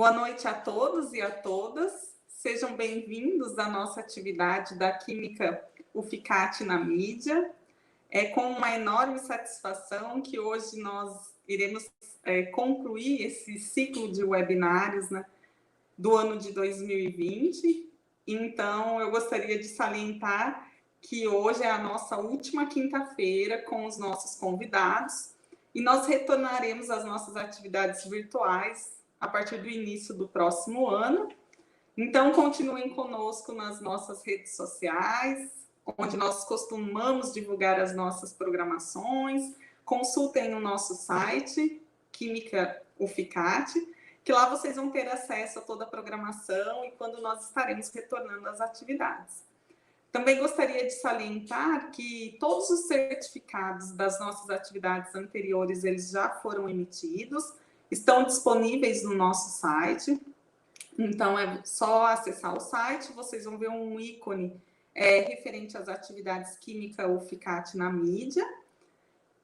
Boa noite a todos e a todas. Sejam bem-vindos à nossa atividade da Química UFCAT na mídia. É com uma enorme satisfação que hoje nós iremos concluir esse ciclo de webinários, né, do ano de 2020. Então, eu gostaria de salientar que hoje é a nossa última quinta-feira com os nossos convidados e nós retornaremos às nossas atividades virtuais a partir do início do próximo ano. Então, continuem conosco nas nossas redes sociais, onde nós costumamos divulgar as nossas programações. Consultem o nosso site, Química UFCAT, que lá vocês vão ter acesso a toda a programação e quando nós estaremos retornando às atividades. Também gostaria de salientar que todos os certificados das nossas atividades anteriores, eles já foram emitidos, estão disponíveis no nosso site. Então, é só acessar o site, vocês vão ver um ícone referente às atividades Química UFCAT na mídia.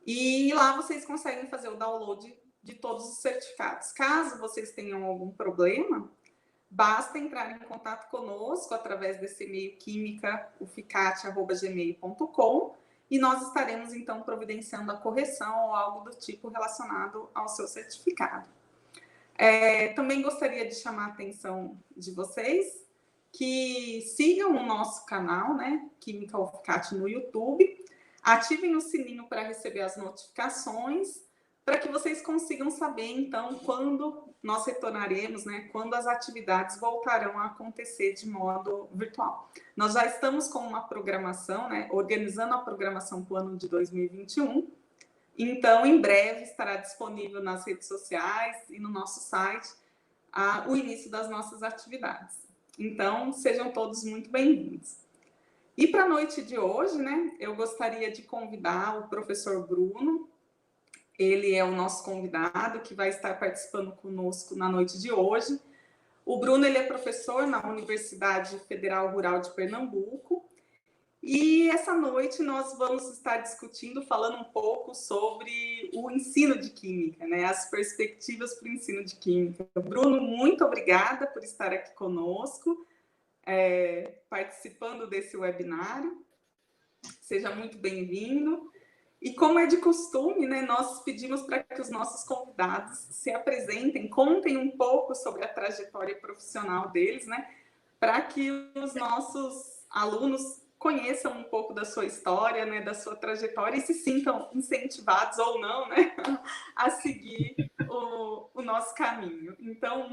E lá vocês conseguem fazer o download de todos os certificados. Caso vocês tenham algum problema, basta entrar em contato conosco através desse e-mail quimicaufcat@gmail.com e nós estaremos, então, providenciando a correção ou algo do tipo relacionado ao seu certificado. Também gostaria de chamar a atenção de vocês que sigam o nosso canal, né, Química UFCAT no YouTube, ativem o sininho para receber as notificações, para que vocês consigam saber, então, quando nós retornaremos, né, quando as atividades voltarão a acontecer de modo virtual. Nós já estamos com uma programação, né, organizando a programação para o ano de 2021, então, em breve, estará disponível nas redes sociais e no nosso site o início das nossas atividades. Então, sejam todos muito bem-vindos. E para a noite de hoje, né, eu gostaria de convidar o professor Bruno. Ele é o nosso convidado que vai estar participando conosco na noite de hoje. O Bruno, ele é professor na Universidade Federal Rural de Pernambuco. E essa noite nós vamos estar discutindo, falando um pouco sobre o ensino de Química, né? As perspectivas para o ensino de Química. Bruno, muito obrigada por estar aqui conosco, participando desse webinário. Seja muito bem-vindo. E como é de costume, né, nós pedimos para que os nossos convidados se apresentem, contem um pouco sobre a trajetória profissional deles, né, para que os nossos alunos conheçam um pouco da sua história, né, da sua trajetória e se sintam incentivados ou não, né, a seguir o nosso caminho. Então,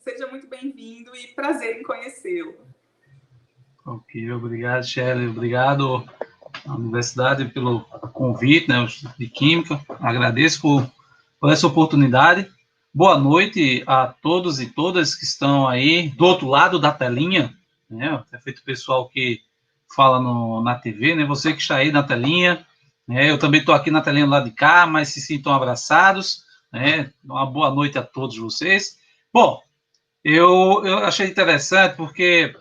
seja muito bem-vindo e prazer em conhecê-lo. Ok, obrigado, Shelley. Obrigado à Universidade pelo convite, né, de Química. Agradeço por essa oportunidade. Boa noite a todos e todas que estão aí do outro lado da telinha, né? É feito o pessoal que fala na TV, né? Você que está aí na telinha, né? Eu também estou aqui na telinha do lado de cá, mas se sintam abraçados, né? Uma boa noite a todos vocês. Bom, eu achei interessante porque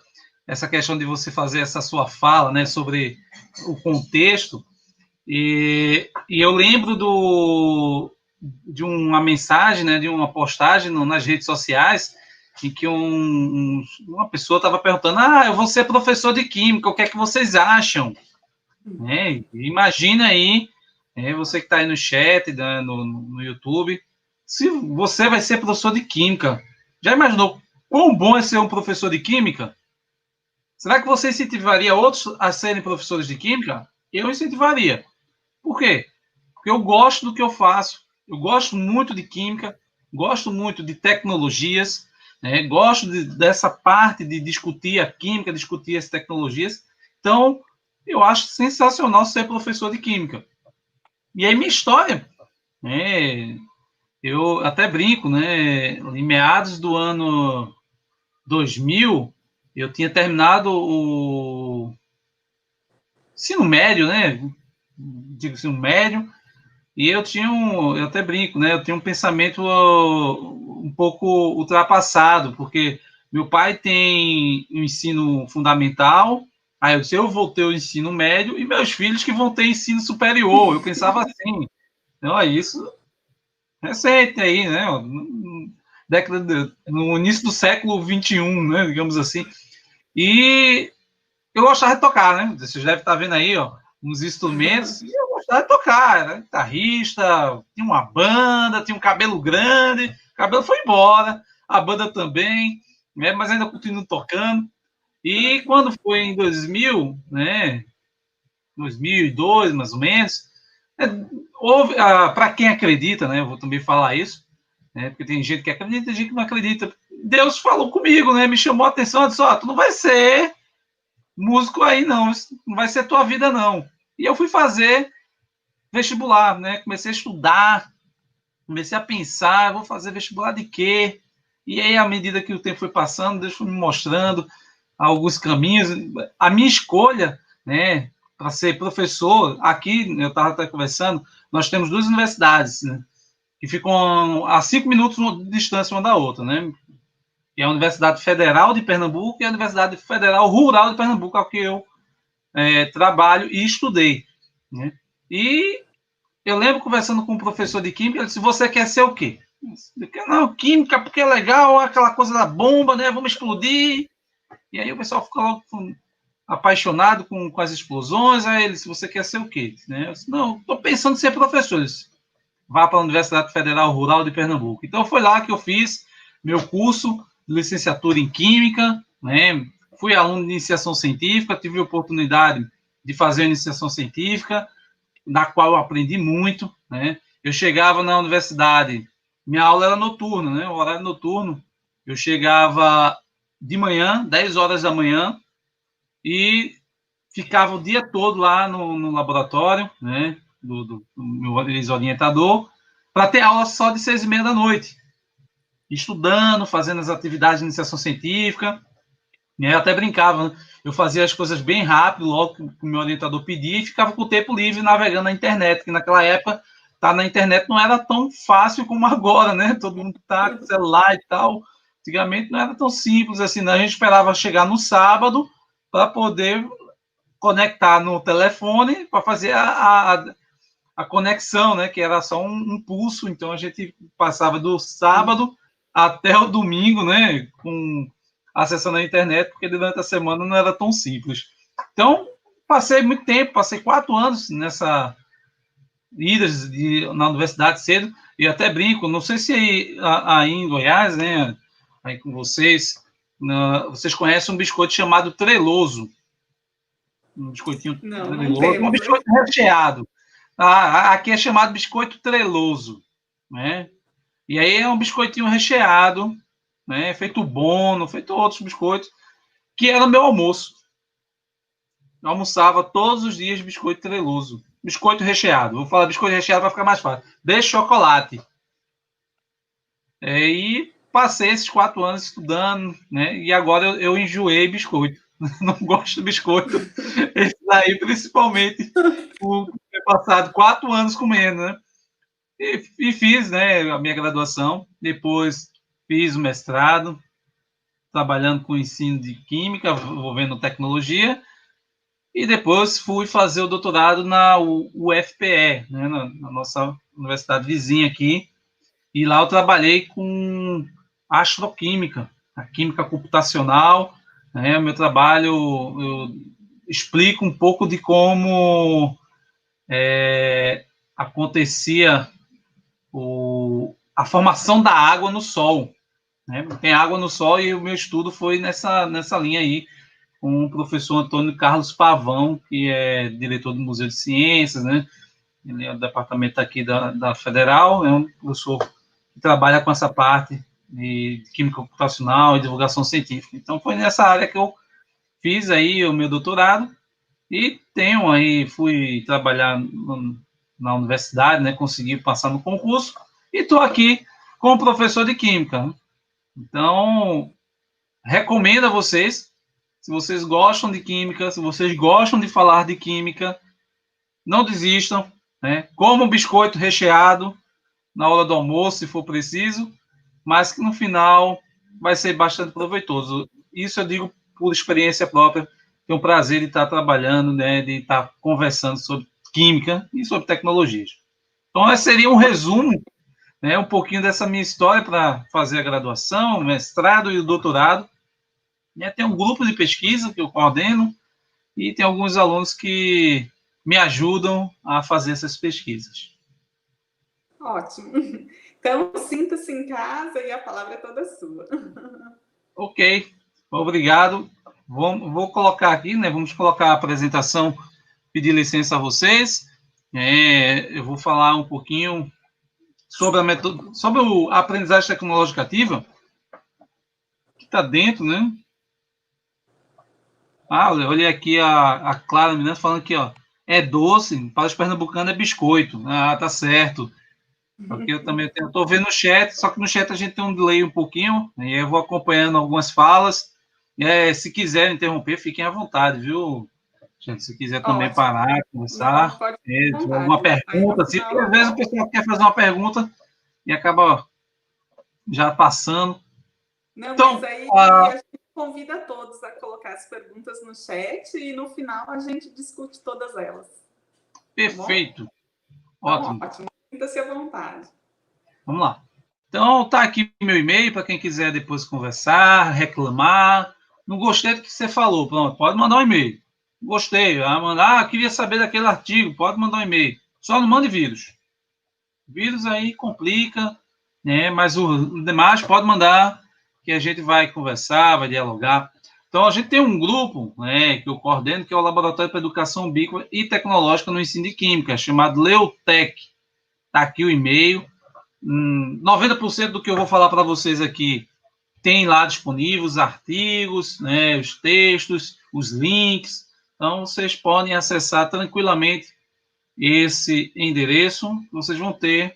essa questão de você fazer essa sua fala, né, sobre o contexto, e eu lembro de uma mensagem, né, de uma postagem nas redes sociais, em que uma pessoa estava perguntando, eu vou ser professor de Química, o que é que vocês acham? Né? Imagina aí, você que está aí no chat, né, no YouTube, se você vai ser professor de Química, já imaginou quão bom é ser um professor de Química? Será que você incentivaria outros a serem professores de Química? Eu incentivaria. Por quê? Porque eu gosto do que eu faço, eu gosto muito de Química, gosto muito de tecnologias, né? Gosto dessa parte de discutir a Química, discutir as tecnologias. Então, eu acho sensacional ser professor de Química. E aí, minha história, né? Eu até brinco, né? Em meados do ano 2000, eu tinha terminado o ensino médio, né? Digo ensino médio, e eu até brinco, né? Eu tinha um pensamento um pouco ultrapassado, porque meu pai tem o ensino fundamental, aí eu disse, eu vou ter o ensino médio e meus filhos que vão ter ensino superior. Eu pensava assim, não é isso recente aí, né? no início do século XXI, né, digamos assim. E eu gostava de tocar, né? Vocês devem estar vendo aí, ó, uns instrumentos. E eu gostava de tocar, né? Guitarrista, tinha uma banda, tinha um cabelo grande, o cabelo foi embora, a banda também, né? Mas ainda continuo tocando. E quando foi em 2000, né? 2002, mais ou menos, houve, para quem acredita, né? Eu vou também falar isso, né? Porque tem gente que acredita, tem gente que não acredita. Deus falou comigo, né? Me chamou a atenção, disse: tu não vai ser músico aí, não. Isso não vai ser tua vida, não. E eu fui fazer vestibular, né? Comecei a estudar, comecei a pensar, vou fazer vestibular de quê? E aí, à medida que o tempo foi passando, Deus foi me mostrando alguns caminhos. A minha escolha, né, para ser professor, aqui, eu estava até conversando, nós temos duas universidades, né, que ficam a 5 minutos de distância uma da outra, né? Que é a Universidade Federal de Pernambuco e a Universidade Federal Rural de Pernambuco, ao que eu trabalho e estudei, né? E eu lembro conversando com um professor de química, ele disse: você quer ser o quê? Não, química, porque é legal, aquela coisa da bomba, né? Vamos explodir. E aí o pessoal fica logo apaixonado com as explosões. Aí ele: se você quer ser o quê? Né? Eu disse: não, estou pensando em ser professor. Disse: vá para a Universidade Federal Rural de Pernambuco. Então foi lá que eu fiz meu curso de licenciatura em Química, né? Fui aluno de iniciação científica, tive a oportunidade de fazer a iniciação científica, na qual eu aprendi muito, né? Eu chegava na universidade, minha aula era noturna, né? O horário noturno, eu chegava de manhã, 10 horas da manhã, e ficava o dia todo lá no laboratório, né? Do meu ex-orientador, para ter aula só de 6h30 da noite, estudando, fazendo as atividades de iniciação científica. E aí eu até brincava, né? Eu fazia as coisas bem rápido, logo que o meu orientador pedia, e ficava com o tempo livre navegando na internet, que naquela época estar na internet não era tão fácil como agora, né? Todo mundo tá com celular e tal. Antigamente não era tão simples assim, né? A gente esperava chegar no sábado para poder conectar no telefone para fazer a conexão, né? Que era só um pulso, então a gente passava do sábado até o domingo, né? Com acessando a internet, porque durante a semana não era tão simples. Então, passei muito tempo, passei 4 anos nessa idas na universidade cedo, e até brinco, não sei se aí em Goiás, né? Aí com vocês, vocês conhecem um biscoito chamado treloso. Um biscoitinho treloso, um biscoito recheado. Aqui é chamado biscoito treloso, né? E aí é um biscoitinho recheado, né? Feito Bono, feito outros biscoitos, que era o meu almoço. Eu almoçava todos os dias biscoito treloso. Biscoito recheado. Vou falar biscoito recheado para ficar mais fácil. De chocolate. E passei esses 4 anos estudando, né? E agora eu enjoei biscoito. Não gosto de biscoito. Esse daí, principalmente, por ter passado 4 anos comendo, né? E fiz, né, a minha graduação. Depois fiz o mestrado, trabalhando com ensino de química, envolvendo tecnologia. E depois fui fazer o doutorado na UFPE, né, na nossa universidade vizinha aqui. E lá eu trabalhei com astroquímica, a química computacional. Né, meu trabalho, eu explico um pouco de como acontecia a formação da água no Sol. Né? Tem água no Sol e o meu estudo foi nessa linha aí, com o professor Antônio Carlos Pavão, que é diretor do Museu de Ciências, né? Ele é do departamento aqui da Federal, é um professor que trabalha com essa parte de química computacional e divulgação científica. Então, foi nessa área que eu fiz aí o meu doutorado e fui trabalhar na universidade, né? Consegui passar no concurso e estou aqui como professor de química. Então, recomendo a vocês, se vocês gostam de química, se vocês gostam de falar de química, não desistam, né? Comam biscoito recheado na hora do almoço, se for preciso, mas que no final vai ser bastante proveitoso. Isso eu digo por experiência própria, tenho o prazer de estar trabalhando, né, de estar conversando sobre química e sobre tecnologias. Então, esse seria um resumo né, um pouquinho dessa minha história para fazer a graduação, o mestrado e o doutorado. Né? Tem um grupo de pesquisa que eu coordeno e tem alguns alunos que me ajudam a fazer essas pesquisas. Ótimo. Então, sinta-se em casa e a palavra é toda sua. Ok, obrigado. Vou colocar aqui, né? Vamos colocar a apresentação, pedir licença a vocês. Eu vou falar um pouquinho sobre a aprendizagem tecnológica ativa, que está dentro, né? Olhei aqui a Clara Miranda falando que, ó, é doce, para os pernambucanos é biscoito. Tá certo. Porque eu também estou vendo no chat, só que no chat a gente tem um delay um pouquinho, e eu vou acompanhando algumas falas. Se quiserem interromper, fiquem à vontade, viu? Gente, se quiser também Ótimo. parar, Não, conversar, pode tiver vontade. alguma pergunta, assim, porque às vezes o pessoal quer fazer uma pergunta e acaba já passando. Não, Então, mas aí a gente convida todos a colocar as perguntas no chat e no final a gente discute todas elas. perfeito. Tá Ótimo. então, ótimo. Sinta-se à vontade. Vamos lá. Então, tá aqui meu e-mail para quem quiser depois conversar, reclamar. Não gostei do que você falou, pronto, pode mandar um e-mail. Gostei, queria saber daquele artigo, pode mandar um e-mail. Só não mande vírus. Vírus aí complica, né? Mas o demais pode mandar, que a gente vai conversar, vai dialogar. Então, a gente tem um grupo, né, que eu coordeno, que é o Laboratório para Educação Ubíqua e Tecnológica no Ensino de Química, chamado Leutec. Está aqui o e-mail. 90% do que eu vou falar para vocês aqui tem lá disponível os artigos, né, os textos, os links. Então, vocês podem acessar tranquilamente esse endereço. Vocês vão ter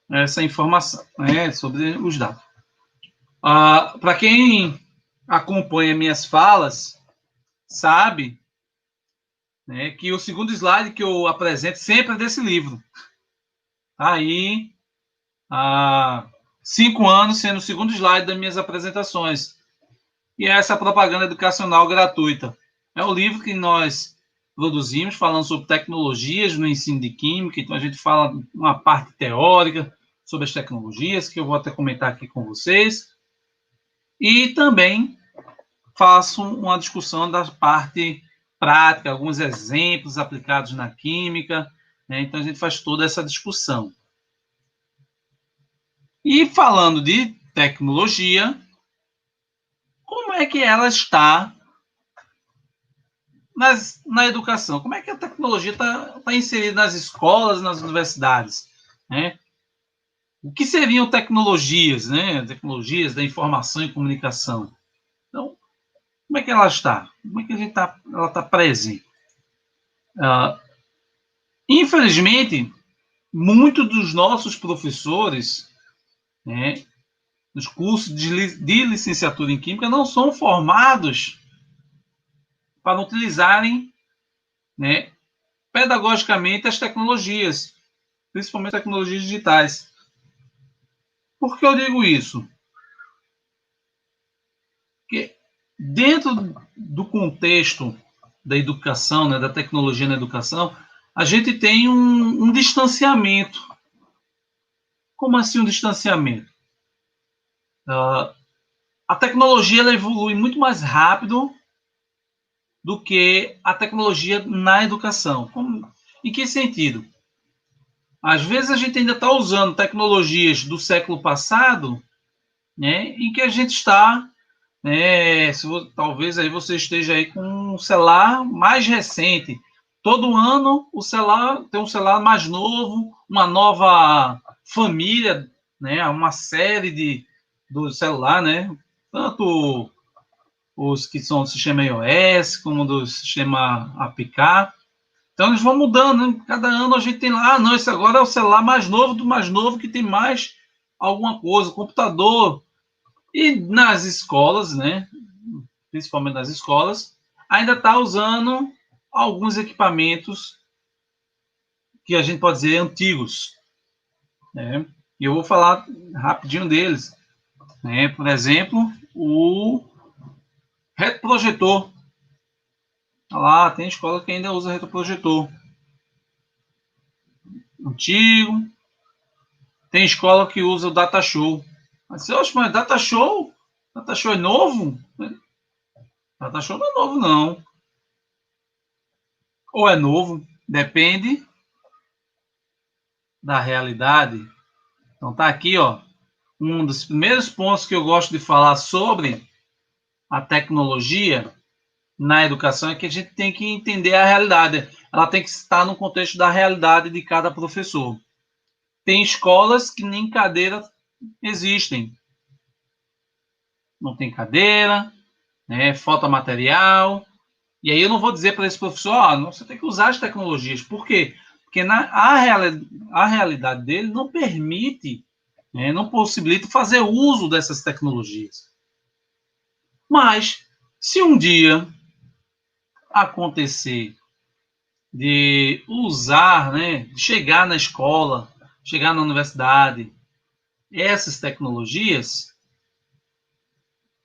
essa informação, né, sobre os dados. Para quem acompanha minhas falas, sabe, né, que o segundo slide que eu apresento sempre é desse livro. Aí, 5 anos sendo o segundo slide das minhas apresentações. E é essa propaganda educacional gratuita. É o livro que nós produzimos falando sobre tecnologias no ensino de química. Então, a gente fala uma parte teórica sobre as tecnologias, que eu vou até comentar aqui com vocês. E também faço uma discussão da parte prática, alguns exemplos aplicados na química. Né? Então, a gente faz toda essa discussão. E falando de tecnologia, como é que ela está na educação? Como é que a tecnologia está inserida nas escolas, nas universidades? Né? O que seriam tecnologias, né? Tecnologias da informação e comunicação? Então, como é que ela está? Como é que ela está presente? Infelizmente, muitos dos nossos professores, né, nos cursos de licenciatura em Química, não são formados para utilizarem, né, pedagogicamente as tecnologias, principalmente tecnologias digitais. Por que eu digo isso? Porque dentro do contexto da educação, né, da tecnologia na educação, a gente tem um distanciamento. Como assim um distanciamento? A tecnologia ela evolui muito mais rápido do que a tecnologia na educação. Em que sentido? Às vezes a gente ainda está usando tecnologias do século passado, né, em que a gente está, né, talvez aí você esteja aí com um celular mais recente. Todo ano o celular tem um celular mais novo, uma nova família, né, uma série do celular, né, tanto os que são do sistema iOS como do sistema APK. Então eles vão mudando, né? Cada ano a gente tem lá, não, esse agora é o celular mais novo do mais novo que tem mais alguma coisa, computador. E nas escolas, né, principalmente nas escolas, ainda está usando alguns equipamentos que a gente pode dizer antigos. Né? E eu vou falar rapidinho deles. Né? Por exemplo, o retroprojetor. Lá tem escola que ainda usa retroprojetor. Antigo. Tem escola que usa o Data Show. Mas, mas Data Show é novo? Data Show não é novo, não. Ou é novo, depende da realidade. Então tá aqui, ó, um dos primeiros pontos que eu gosto de falar sobre a tecnologia na educação é que a gente tem que entender a realidade. Ela tem que estar no contexto da realidade de cada professor. Tem escolas que nem cadeira existem. Não tem cadeira, né, falta material. E aí eu não vou dizer para esse professor, você tem que usar as tecnologias. Por quê? Porque a realidade dele não permite, né, não possibilita fazer uso dessas tecnologias. Mas, se um dia acontecer de usar, né, de chegar na escola, chegar na universidade, essas tecnologias,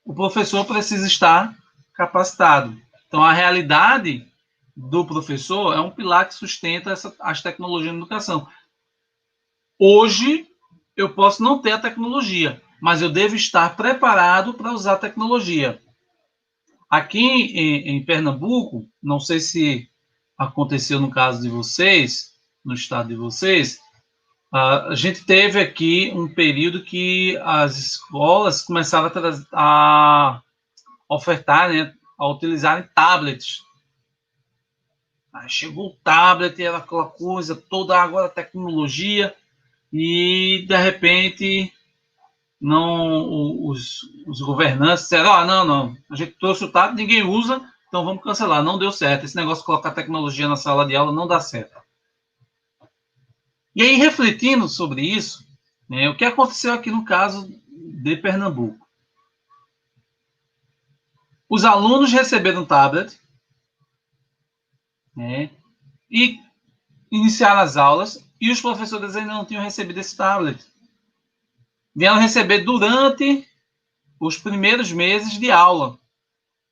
o professor precisa estar capacitado. Então, a realidade do professor é um pilar que sustenta as tecnologias na educação. Hoje, eu posso não ter a tecnologia, mas eu devo estar preparado para usar a tecnologia. Aqui em Pernambuco, não sei se aconteceu no caso de vocês, no estado de vocês, a gente teve aqui um período que as escolas começaram a ofertar, né, a utilizarem tablets. Aí chegou o tablet, era aquela coisa toda, agora tecnologia, e de repente não os governantes disseram, não, a gente trouxe o tablet, ninguém usa, então vamos cancelar. Não deu certo. Esse negócio de colocar tecnologia na sala de aula não dá certo. E aí, refletindo sobre isso, né, o que aconteceu aqui no caso de Pernambuco? Os alunos receberam tablet, né, e iniciaram as aulas, e os professores ainda não tinham recebido esse tablet. Vieram receber durante os primeiros meses de aula.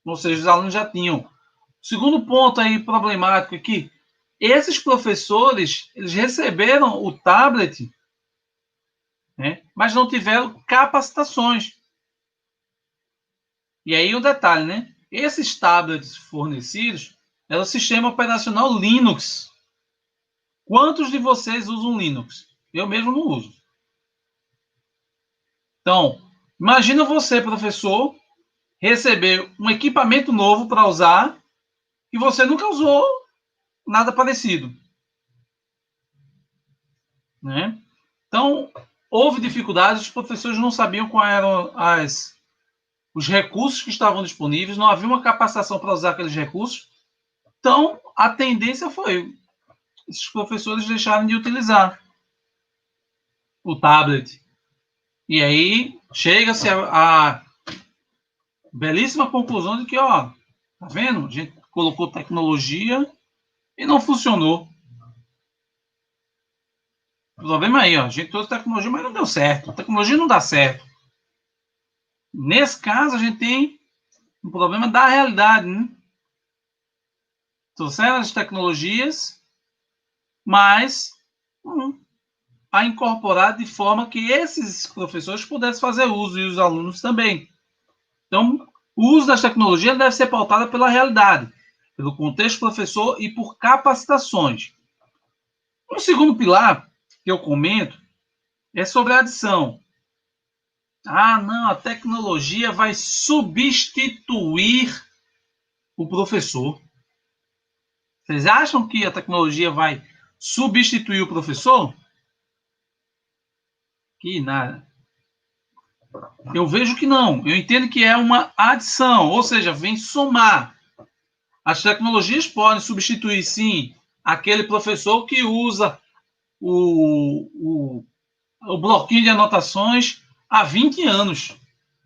Ou seja, os alunos já tinham. Segundo ponto aí problemático aqui, esses professores, eles receberam o tablet, né, mas não tiveram capacitações. E aí o detalhe, né? Esses tablets fornecidos é o sistema operacional Linux. Quantos de vocês usam Linux? Eu mesmo não uso. Então, imagina você, professor, receber um equipamento novo para usar e você nunca usou nada parecido, né? Então, houve dificuldades, os professores não sabiam quais eram os recursos que estavam disponíveis, não havia uma capacitação para usar aqueles recursos. Então, a tendência foi esses professores deixaram de utilizar o tablet. E aí chega-se a belíssima conclusão de que, tá vendo? A gente colocou tecnologia e não funcionou. O problema aí, a gente trouxe tecnologia, mas não deu certo. A tecnologia não dá certo. Nesse caso, a gente tem um problema da realidade, né? Trouxeram as tecnologias, mas a incorporar de forma que esses professores pudessem fazer uso e os alunos também. Então, o uso das tecnologias deve ser pautado pela realidade, pelo contexto professor e por capacitações. O segundo pilar que eu comento é sobre a adição. Não, a tecnologia vai substituir o professor. Vocês acham que a tecnologia vai substituir o professor? Que nada. Eu vejo que não. Eu entendo que é uma adição, ou seja, vem somar. As tecnologias podem substituir, sim, aquele professor que usa o bloquinho de anotações há 20 anos.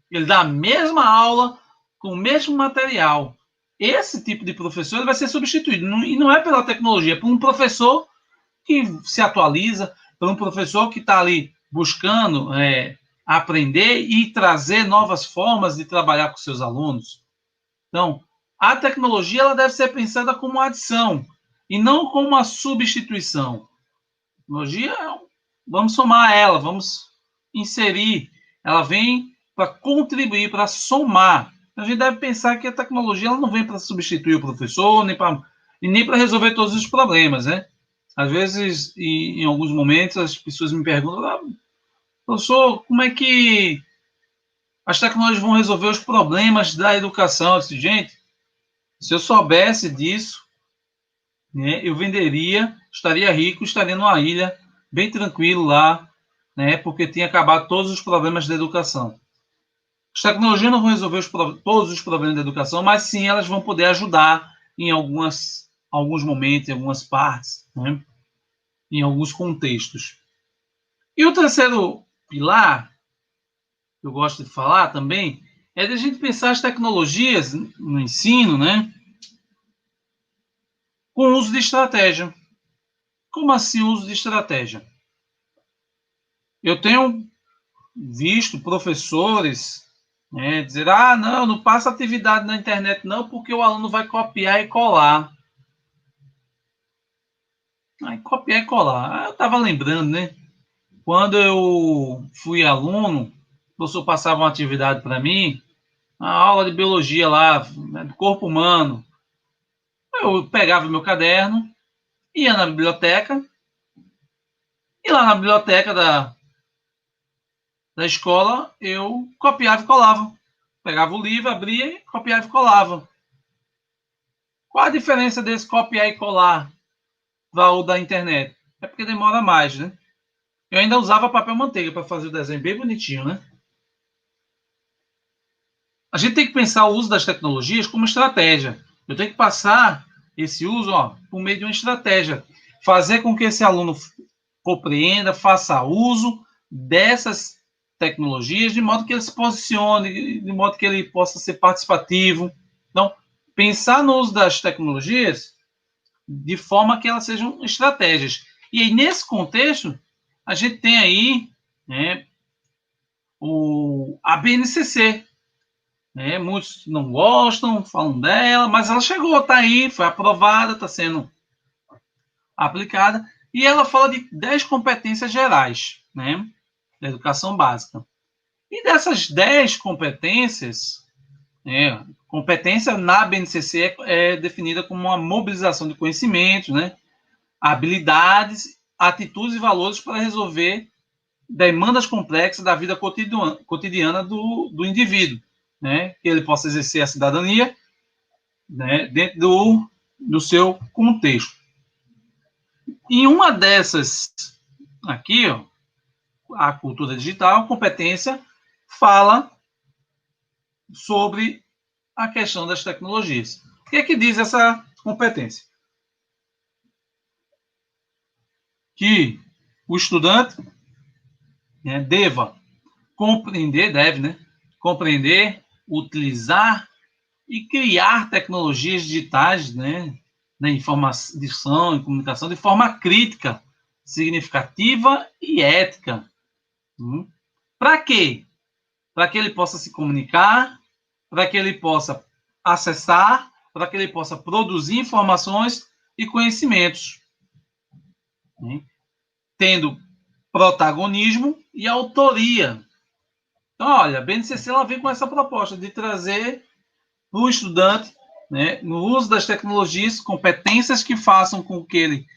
Ele dá a mesma aula com o mesmo material. Esse tipo de professor vai ser substituído. E não é pela tecnologia, é por um professor que se atualiza, por um professor que está ali buscando aprender e trazer novas formas de trabalhar com seus alunos. Então, a tecnologia ela deve ser pensada como uma adição e não como uma substituição. A tecnologia é vamos somar ela, vamos inserir. Ela vem para contribuir, para somar. A gente deve pensar que a tecnologia ela não vem para substituir o professor, nem para resolver todos os problemas, né? Às vezes, em alguns momentos, as pessoas me perguntam, professor, como é que as tecnologias vão resolver os problemas da educação? Eu disse, gente, se eu soubesse disso, né, eu venderia, estaria rico, estaria numa ilha, bem tranquilo lá, né, porque tinha acabado todos os problemas da educação. As tecnologias não vão resolver todos os problemas da educação, mas sim elas vão poder ajudar em alguns momentos, em algumas partes, né, em alguns contextos. E o terceiro pilar, que eu gosto de falar também, é de a gente pensar as tecnologias no ensino, né, com uso de estratégia. Como assim uso de estratégia? Eu tenho visto professores, né, dizer, não passa atividade na internet não, porque o aluno vai copiar e colar. Aí, copiar e colar. Eu estava lembrando, né? Quando eu fui aluno, o professor passava uma atividade para mim, uma aula de biologia lá, né, do corpo humano. Eu pegava o meu caderno, ia na biblioteca, e lá na biblioteca da escola, eu copiava e colava. Pegava o livro, abria, copiava e colava. Qual a diferença desse copiar e colar para o da internet? É porque demora mais, né? Eu ainda usava papel manteiga para fazer o desenho bem bonitinho, né? A gente tem que pensar o uso das tecnologias como estratégia. Eu tenho que passar esse uso por meio de uma estratégia. Fazer com que esse aluno compreenda, faça uso dessas tecnologias de modo que ele se posicione, de modo que ele possa ser participativo. Então, pensar no uso das tecnologias de forma que elas sejam estratégias. E aí, nesse contexto, a gente tem aí, né, a BNCC. Né, muitos não gostam, falam dela, mas ela chegou, está aí, foi aprovada, está sendo aplicada, e ela fala de 10 competências gerais, né, da educação básica. E dessas 10 competências, competência na BNCC é definida como uma mobilização de conhecimentos, né, habilidades, atitudes e valores para resolver demandas complexas da vida cotidiana do indivíduo, né, que ele possa exercer a cidadania, né, dentro do seu contexto. Em uma dessas aqui, a cultura digital, a competência fala sobre a questão das tecnologias. O que é que diz essa competência? Que o estudante, né, deve, compreender, utilizar e criar tecnologias digitais, né, na informação e comunicação de forma crítica, significativa e ética. Para quê? Para que ele possa se comunicar, para que ele possa acessar, para que ele possa produzir informações e conhecimentos, né, tendo protagonismo e autoria. Então, olha, a BNCC ela vem com essa proposta de trazer para o estudante, né, no uso das tecnologias, competências que façam com que ele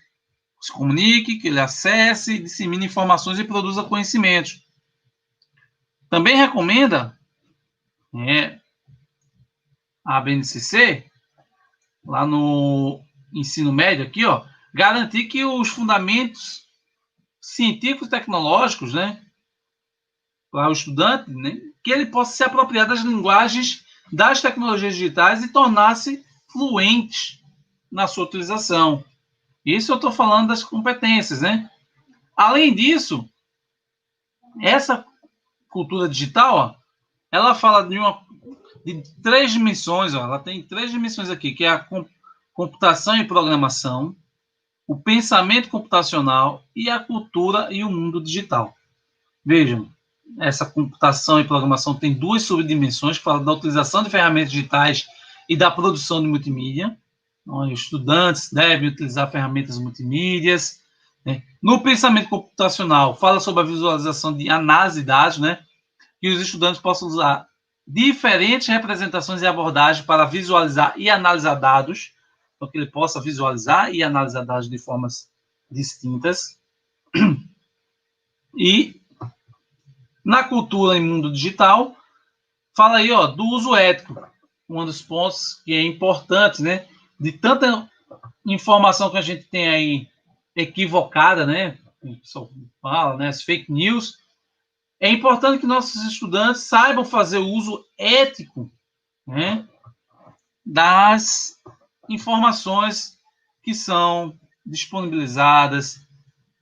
se comunique, que ele acesse, dissemine informações e produza conhecimentos. Também recomenda, né, a BNCC, lá no ensino médio aqui, garantir que os fundamentos científicos e tecnológicos, né, para o estudante, né, que ele possa se apropriar das linguagens das tecnologias digitais e tornar-se fluente na sua utilização. Isso eu estou falando das competências, né? Além disso, essa cultura digital, ela fala de 3 dimensões, ela tem 3 dimensões aqui, que é a computação e programação, o pensamento computacional e a cultura e o mundo digital. Vejam, essa computação e programação tem 2 subdimensões, que falam da utilização de ferramentas digitais e da produção de multimídia. Então, os estudantes devem utilizar ferramentas multimídias, né? No pensamento computacional, fala sobre a visualização de análise de dados, né? Que os estudantes possam usar diferentes representações e abordagens para visualizar e analisar dados, então que ele possa visualizar e analisar dados de formas distintas. E na cultura em mundo digital, fala aí, ó, do uso ético, um dos pontos que é importante, né? De tanta informação que a gente tem aí equivocada, né? O pessoal fala, né? As fake news. É importante que nossos estudantes saibam fazer o uso ético, né, das informações que são disponibilizadas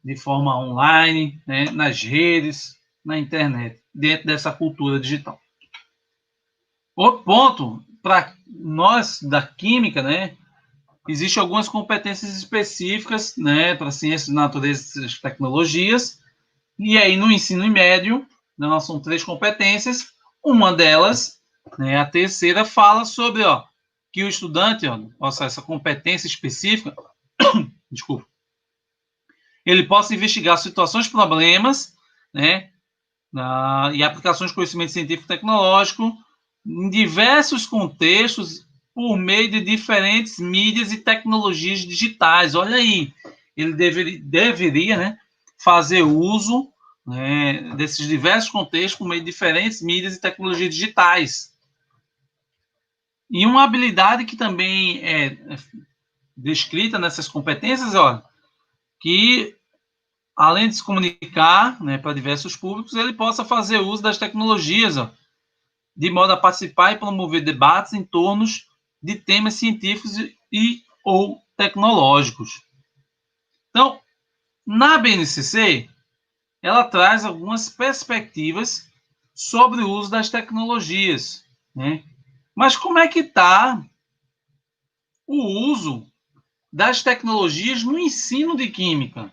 de forma online, né, nas redes, na internet, dentro dessa cultura digital. Outro ponto, para nós da química, né, existem algumas competências específicas, né, para ciências da natureza e tecnologias, e aí no ensino médio, nós são 3 competências, uma delas, né, a terceira, fala sobre, ó, que o estudante, ó, possa essa competência específica, desculpa, ele possa investigar situações, problemas, né, e aplicações de conhecimento científico e tecnológico em diversos contextos por meio de diferentes mídias e tecnologias digitais. Olha aí, ele deveria, né, fazer uso, né, desses diversos contextos por meio de diferentes mídias e tecnologias digitais. E uma habilidade que também é descrita nessas competências, olha, que além de se comunicar, né, para diversos públicos, ele possa fazer uso das tecnologias, ó, de modo a participar e promover debates em torno de temas científicos e ou tecnológicos. Então, na BNCC, ela traz algumas perspectivas sobre o uso das tecnologias, né? Mas como é que está o uso das tecnologias no ensino de química?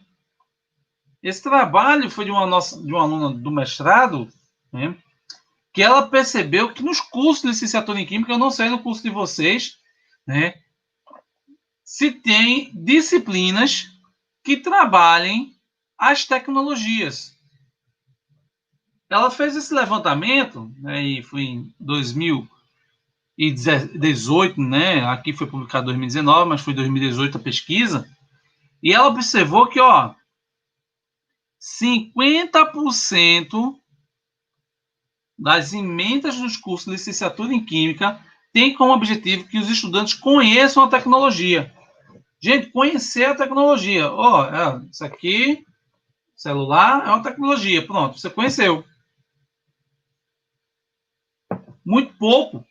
Esse trabalho foi de uma aluna do mestrado, né, que ela percebeu que nos cursos de licenciatura em Química, eu não sei no curso de vocês, né, se tem disciplinas que trabalhem as tecnologias. Ela fez esse levantamento, né, e foi em 2018, né, aqui foi publicado em 2019, mas foi em 2018 a pesquisa, e ela observou que, ó, 50% das emendas dos cursos de licenciatura em Química tem como objetivo que os estudantes conheçam a tecnologia. Gente, conhecer a tecnologia. Ó, isso aqui, celular, é uma tecnologia. Pronto, você conheceu. Muito pouco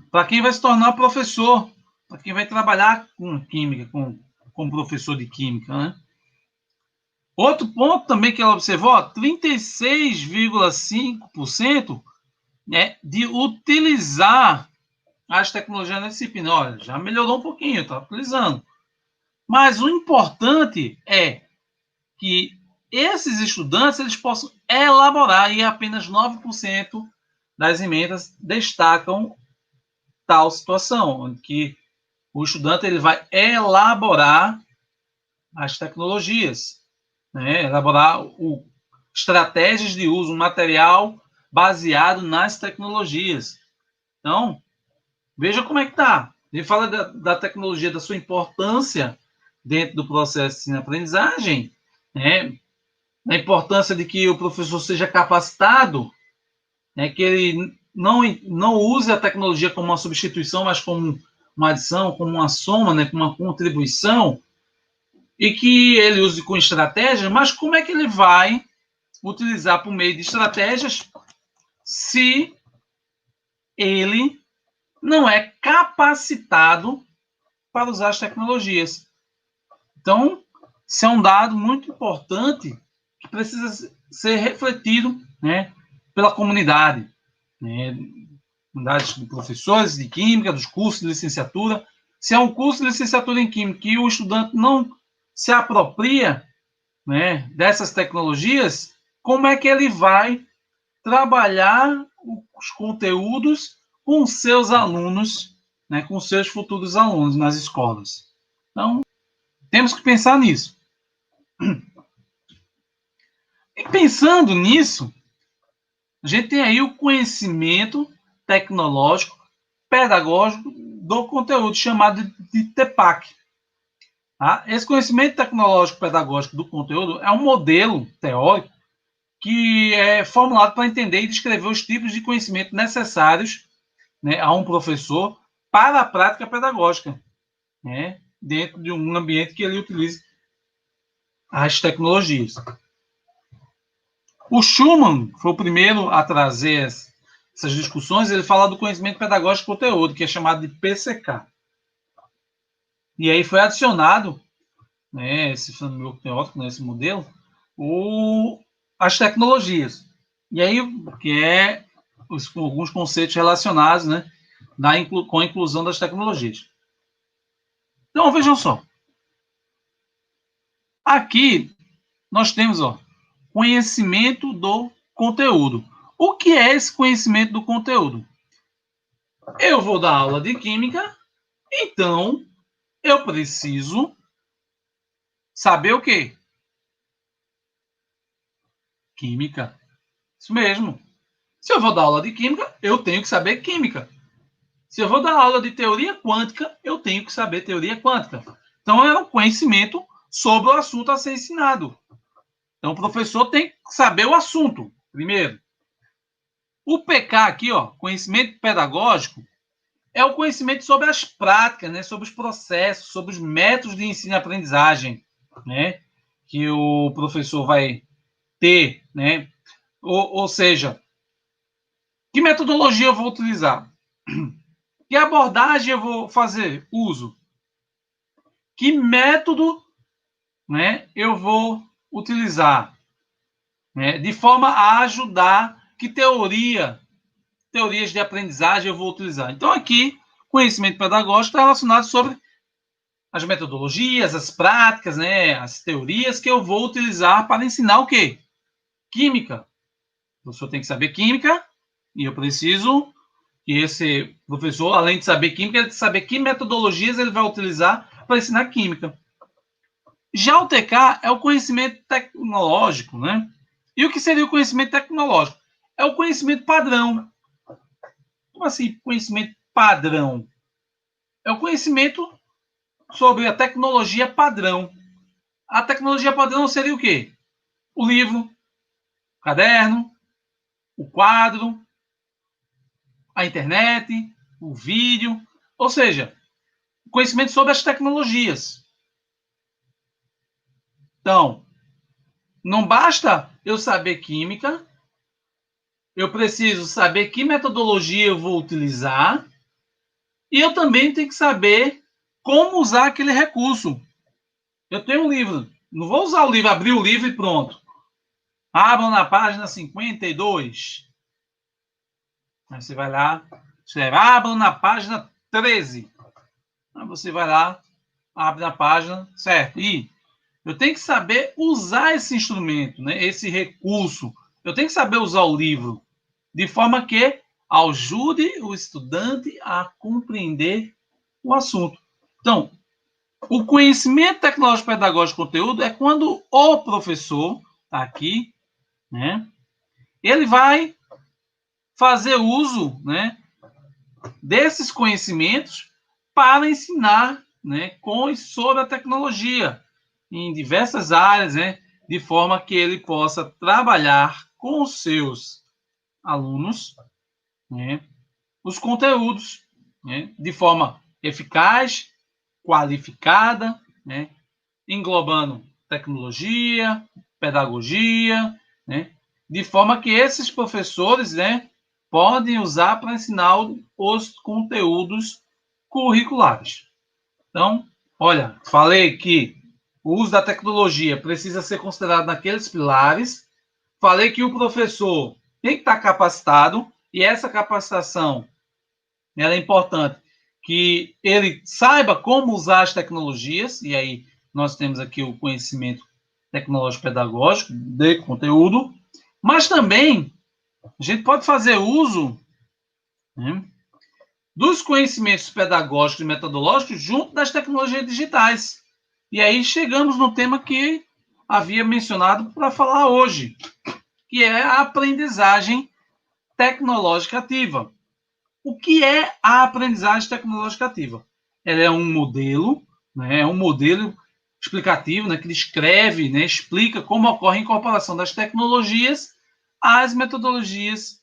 para quem vai se tornar professor, para quem vai trabalhar com química, como professor de química, né? Outro ponto também que ela observou, 36,5%, né, de utilizar as tecnologias na disciplina. Olha, já melhorou um pouquinho, está utilizando. Mas o importante é que esses estudantes eles possam elaborar, e apenas 9% das emendas destacam tal situação, onde que o estudante ele vai elaborar as tecnologias, né? Elaborar estratégias de uso, um material baseado nas tecnologias. Então, veja como é que está. Ele fala da tecnologia, da sua importância dentro do processo de ensino-aprendizagem, né? Da importância de que o professor seja capacitado, né? Que ele não use a tecnologia como uma substituição, mas como uma adição, como uma soma, né? Como uma contribuição, e que ele use com estratégias, mas como é que ele vai utilizar por meio de estratégias se ele não é capacitado para usar as tecnologias? Então, isso é um dado muito importante que precisa ser refletido, né, pela comunidade, né, comunidade de professores de química, dos cursos de licenciatura. Se é um curso de licenciatura em química e o estudante não se apropria, né, dessas tecnologias, como é que ele vai trabalhar os conteúdos com seus alunos, né, com seus futuros alunos nas escolas? Então, temos que pensar nisso. E pensando nisso, a gente tem aí o conhecimento tecnológico pedagógico do conteúdo, chamado de TEPAC. Tá? Esse conhecimento tecnológico pedagógico do conteúdo é um modelo teórico que é formulado para entender e descrever os tipos de conhecimento necessários, né, a um professor para a prática pedagógica, né, dentro de um ambiente que ele utilize as tecnologias. O Schumann foi o primeiro a trazer essas discussões. Ele fala do conhecimento pedagógico de conteúdo, que é chamado de PCK. E aí foi adicionado, né, esse framework teórico, né, esse modelo, as tecnologias. E aí, que é alguns conceitos relacionados, né, com a inclusão das tecnologias. Então, vejam só. Aqui, nós temos, conhecimento do conteúdo. O que é esse conhecimento do conteúdo? Eu vou dar aula de química, então eu preciso saber o quê? Química. Isso mesmo. Se eu vou dar aula de química, eu tenho que saber química. Se eu vou dar aula de teoria quântica, eu tenho que saber teoria quântica. Então, é um conhecimento sobre o assunto a ser ensinado. Então, o professor tem que saber o assunto, primeiro. O PK aqui, conhecimento pedagógico, é o conhecimento sobre as práticas, né, sobre os processos, sobre os métodos de ensino e aprendizagem, né, que o professor vai ter, né, ou seja, que metodologia eu vou utilizar? Que abordagem eu vou fazer uso? Que método, né, eu vou utilizar, né, de forma a ajudar? Que teorias de aprendizagem eu vou utilizar? Então, aqui, conhecimento pedagógico está relacionado sobre as metodologias, as práticas, né, as teorias que eu vou utilizar para ensinar o quê? Química. O professor tem que saber química e eu preciso que esse professor, além de saber química, ele tem que saber que metodologias ele vai utilizar para ensinar química. Já o TK é o conhecimento tecnológico, né? E o que seria o conhecimento tecnológico? É o conhecimento padrão. Como assim, conhecimento padrão? É o conhecimento sobre a tecnologia padrão. A tecnologia padrão seria o quê? O livro, o caderno, o quadro, a internet, o vídeo, ou seja, conhecimento sobre as tecnologias. Então, não basta eu saber química, eu preciso saber que metodologia eu vou utilizar e eu também tenho que saber como usar aquele recurso. Eu tenho um livro, não vou usar o livro, abrir o livro e pronto. Abram na página 52. Aí você vai lá, escreve, abram na página 13. Aí você vai lá, abre na página, certo? E eu tenho que saber usar esse instrumento, né? Esse recurso. Eu tenho que saber usar o livro de forma que ajude o estudante a compreender o assunto. Então, o conhecimento tecnológico pedagógico de conteúdo é quando o professor está aqui, né? Ele vai fazer uso, né, desses conhecimentos para ensinar, né, sobre a tecnologia em diversas áreas, né, de forma que ele possa trabalhar com os seus alunos, né, os conteúdos, né, de forma eficaz, qualificada, né, englobando tecnologia, pedagogia, né, de forma que esses professores, né, podem usar para ensinar os conteúdos curriculares. Então, olha, falei que o uso da tecnologia precisa ser considerado naqueles pilares. Falei que o professor tem que estar capacitado e essa capacitação ela é importante que ele saiba como usar as tecnologias, e aí nós temos aqui o conhecimento tecnológico pedagógico de conteúdo, mas também a gente pode fazer uso, né, dos conhecimentos pedagógicos e metodológicos junto das tecnologias digitais. E aí chegamos no tema que havia mencionado para falar hoje, que é a aprendizagem tecnológica ativa. O que é a aprendizagem tecnológica ativa? Ela é um modelo, né, é um modelo explicativo, né, que descreve, né, explica como ocorre a incorporação das tecnologias às metodologias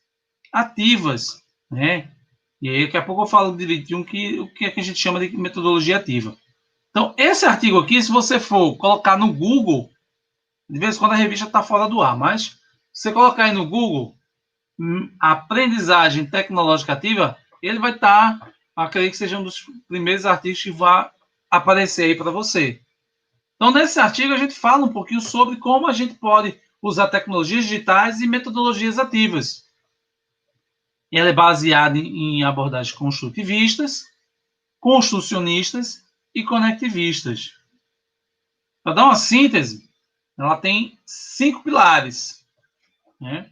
ativas, né? E aí, daqui a pouco eu falo direitinho o que é que a gente chama de metodologia ativa. Então, esse artigo aqui, se você for colocar no Google, de vez em quando a revista está fora do ar, mas se você colocar aí no Google, aprendizagem tecnológica ativa, ele vai estar, acredito que seja um dos primeiros artigos que vai aparecer aí para você. Então, nesse artigo, a gente fala um pouquinho sobre como a gente pode usar tecnologias digitais e metodologias ativas. Ela é baseada em abordagens construtivistas, construcionistas e conectivistas. Para dar uma síntese, ela tem 5 pilares, né?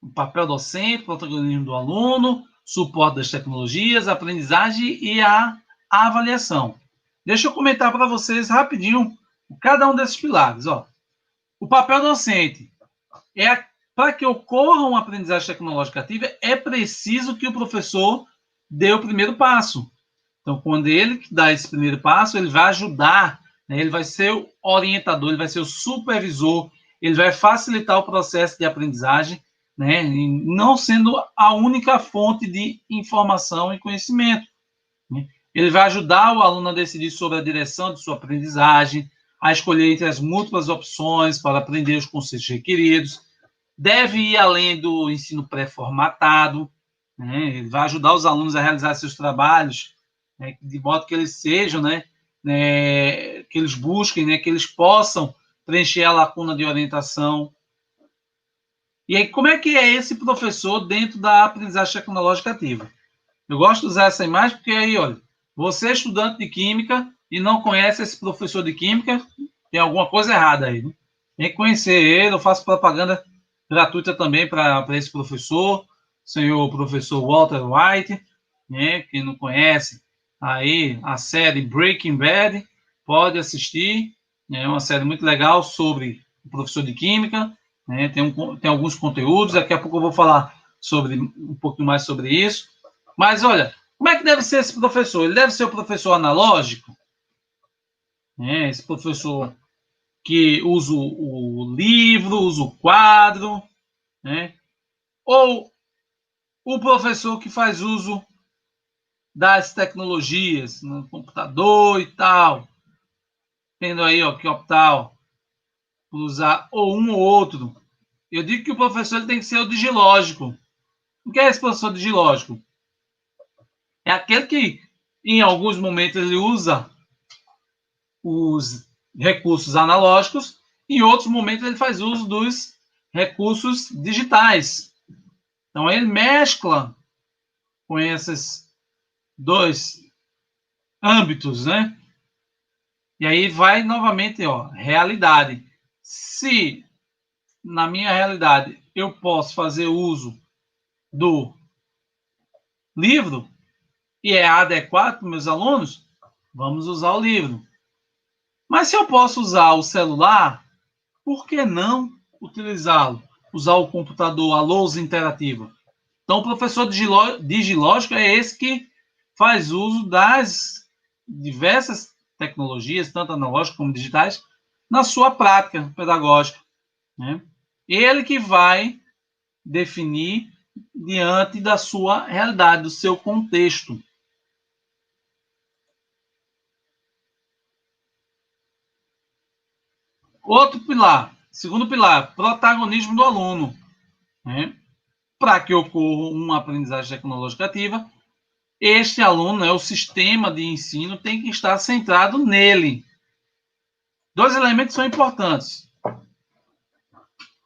O papel docente, o protagonismo do aluno, suporte das tecnologias, a aprendizagem e a avaliação. Deixa eu comentar para vocês rapidinho cada um desses pilares. Ó. O papel docente é para que ocorra uma aprendizagem tecnológica ativa, é preciso que o professor dê o primeiro passo. Então, quando ele dá esse primeiro passo, ele vai ajudar, né? Ele vai ser o orientador, ele vai ser o supervisor, ele vai facilitar o processo de aprendizagem, né? E não sendo a única fonte de informação e conhecimento, né? Ele vai ajudar o aluno a decidir sobre a direção de sua aprendizagem, a escolher entre as múltiplas opções para aprender os conceitos requeridos, deve ir além do ensino pré-formatado, né? Ele vai ajudar os alunos a realizar seus trabalhos, né, de modo que eles sejam, né, que eles busquem, né, que eles possam preencher a lacuna de orientação. E aí, como é que é esse professor dentro da aprendizagem tecnológica ativa? Eu gosto de usar essa imagem porque aí, olha, você é estudante de química e não conhece esse professor de química, tem alguma coisa errada aí, né? Tem que conhecer ele, eu faço propaganda gratuita também para esse professor, senhor professor Walter White, né? Quem não conhece, aí a série Breaking Bad, pode assistir, é uma série muito legal sobre o professor de química, né? Tem alguns conteúdos, daqui a pouco eu vou falar um pouquinho mais sobre isso. Mas olha, como é que deve ser esse professor? Ele deve ser o professor analógico, né? Esse professor que usa o livro, usa o quadro, né? Ou o professor que faz uso das tecnologias, no computador e tal, tendo aí, ó, que optar por usar ou um ou outro. Eu digo que o professor ele tem que ser o digilógico. O que é esse professor digilógico? É aquele que, em alguns momentos, ele usa os recursos analógicos, e em outros momentos ele faz uso dos recursos digitais. Então, ele mescla com esses dois âmbitos, né? E aí vai novamente, ó, realidade. Se na minha realidade eu posso fazer uso do livro e é adequado para meus alunos, vamos usar o livro. Mas se eu posso usar o celular, por que não utilizá-lo? Usar o computador, a lousa interativa. Então, o professor digilógico é esse que faz uso das diversas tecnologias, tanto analógicas como digitais, na sua prática pedagógica, né? Ele que vai definir diante da sua realidade, do seu contexto. Outro pilar, segundo pilar, protagonismo do aluno, né? Para que ocorra uma aprendizagem tecnológica ativa, este aluno, né, o sistema de ensino tem que estar centrado nele. Dois elementos são importantes.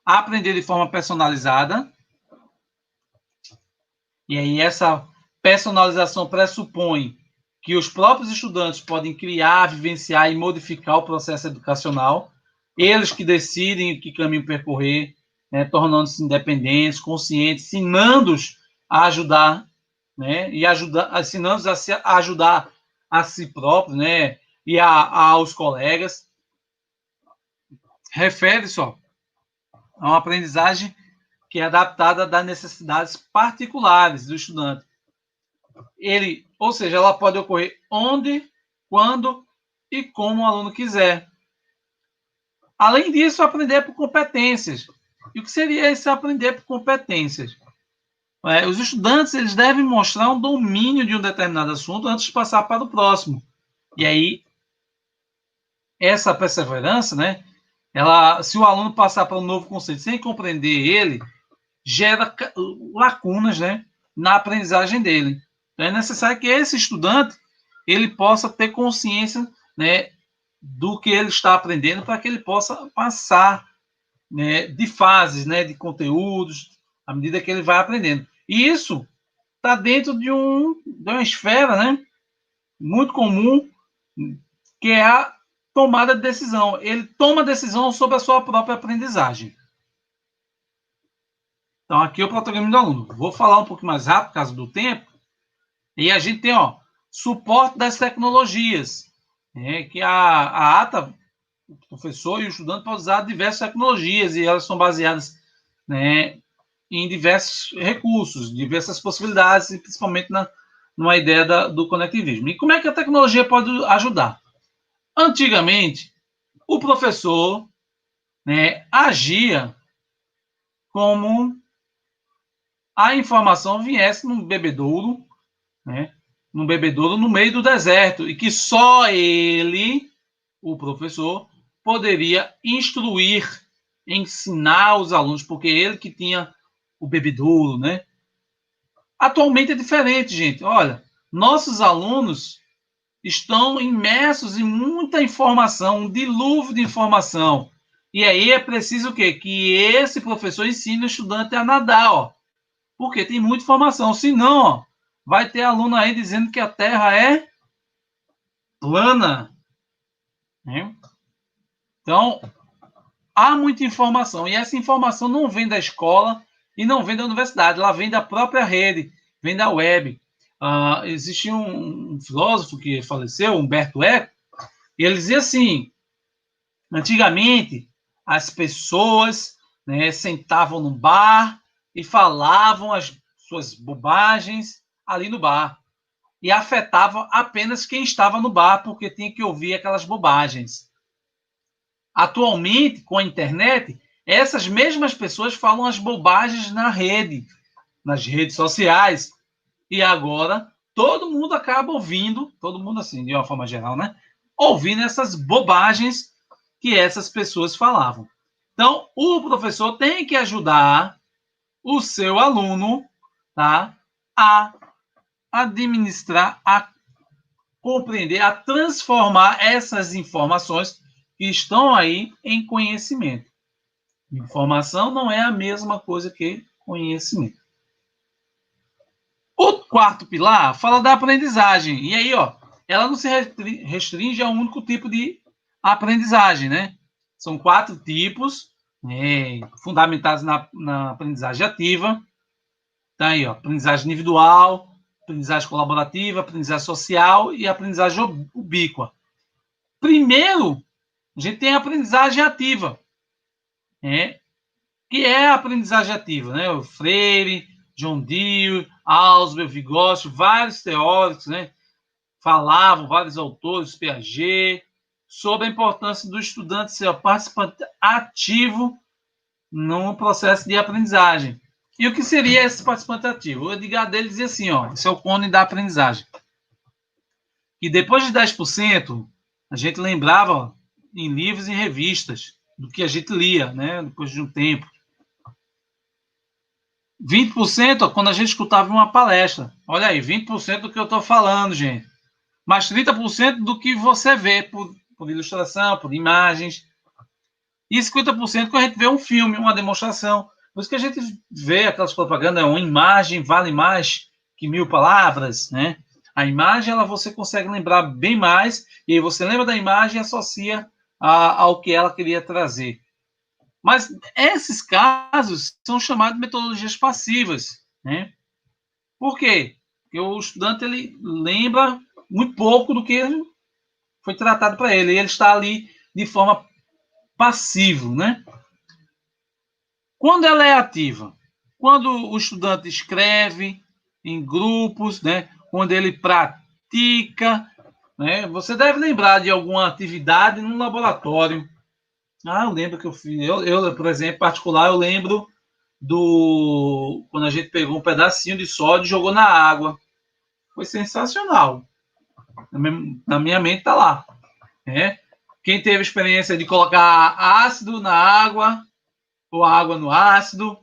Aprender de forma personalizada. E aí essa personalização pressupõe que os próprios estudantes podem criar, vivenciar e modificar o processo educacional. Eles que decidem que caminho percorrer, né, tornando-se independentes, conscientes, ensinando-os a ajudar, né, e ensinando-os a ajudar a si próprios, né, e aos colegas. refere-se a uma aprendizagem que é adaptada das necessidades particulares do estudante. Ou seja, ela pode ocorrer onde, quando e como o aluno quiser. Além disso, aprender por competências. E o que seria esse aprender por competências? Os estudantes eles devem mostrar um domínio de um determinado assunto antes de passar para o próximo. E aí, essa perseverança, né? Se o aluno passar para um novo conceito sem compreender ele, gera lacunas, né, na aprendizagem dele. Então, é necessário que esse estudante ele possa ter consciência, né, do que ele está aprendendo para que ele possa passar, né, de fases, né, de conteúdos, à medida que ele vai aprendendo. E isso está dentro de uma esfera, né, muito comum, que é a tomada de decisão. Ele toma decisão sobre a sua própria aprendizagem. Então, aqui é o protagonismo do aluno. Vou falar um pouco mais rápido, por causa do tempo. E a gente tem, suporte das tecnologias. Que a ATA, o professor e o estudante podem usar diversas tecnologias e elas são baseadas, né, em diversos recursos, diversas possibilidades, e principalmente numa ideia do conectivismo. E como é que a tecnologia pode ajudar? Antigamente, o professor, né, agia como a informação viesse num bebedouro, né, num bebedouro no meio do deserto, e que só ele, o professor, poderia instruir, ensinar os alunos, porque ele que tinha o bebedouro, né? Atualmente é diferente, gente. Olha, nossos alunos estão imersos em muita informação, um dilúvio de informação. E aí é preciso o quê? Que esse professor ensine o estudante a nadar, porque tem muita informação. Senão, vai ter aluno aí dizendo que a Terra é plana. Né? Então, há muita informação. E essa informação não vem da escola e não vem da universidade. Ela vem da própria rede, vem da web. Existe um filósofo que faleceu, Humberto Eco, e ele dizia assim, antigamente, as pessoas, né, sentavam no bar e falavam as suas bobagens ali no bar. E afetavam apenas quem estava no bar, porque tinha que ouvir aquelas bobagens. Atualmente, com a internet, essas mesmas pessoas falam as bobagens na rede, nas redes sociais. E agora, todo mundo acaba ouvindo, todo mundo assim, de uma forma geral, né? Ouvindo essas bobagens que essas pessoas falavam. Então, o professor tem que ajudar o seu aluno, tá, a administrar, a compreender, a transformar essas informações que estão aí em conhecimento. Informação não é a mesma coisa que conhecimento. O quarto pilar fala da aprendizagem. E aí, ela não se restringe a um único tipo de aprendizagem, né? São 4 tipos, né, fundamentados na aprendizagem ativa. Tá aí, aprendizagem individual, aprendizagem colaborativa, aprendizagem social e aprendizagem ubíqua. Primeiro, a gente tem a aprendizagem ativa, né? Que é a aprendizagem ativa, né? O Freire, John Dewey, Ausubel, Vygotsky, vários teóricos, né? Falavam, vários autores, Piaget, sobre a importância do estudante ser participante ativo no processo de aprendizagem. E o que seria esse participante ativo? O Edgar Dele dizia assim, esse é o cone da aprendizagem. E depois de 10%, a gente lembrava em livros e revistas do que a gente lia, né? Depois de um tempo. 20% quando a gente escutava uma palestra. Olha aí, 20% do que eu estou falando, gente. Mais 30% do que você vê por ilustração, por imagens. E 50% quando a gente vê um filme, uma demonstração. Por isso que a gente vê aquelas propagandas, uma imagem vale mais que 1000 palavras, né? A imagem, você consegue lembrar bem mais, e aí você lembra da imagem e associa ao que ela queria trazer. Mas esses casos são chamados de metodologias passivas, né? Por quê? Porque o estudante ele lembra muito pouco do que foi tratado para ele. E ele está ali de forma passivo, né? Quando ela é ativa? Quando o estudante escreve em grupos, né? Quando ele pratica, né? Você deve lembrar de alguma atividade no laboratório. Eu lembro que eu fiz. Eu, por exemplo, em particular, eu lembro quando a gente pegou um pedacinho de sódio e jogou na água. Foi sensacional. Na minha mente está lá. Né? Quem teve experiência de colocar ácido na água ou água no ácido,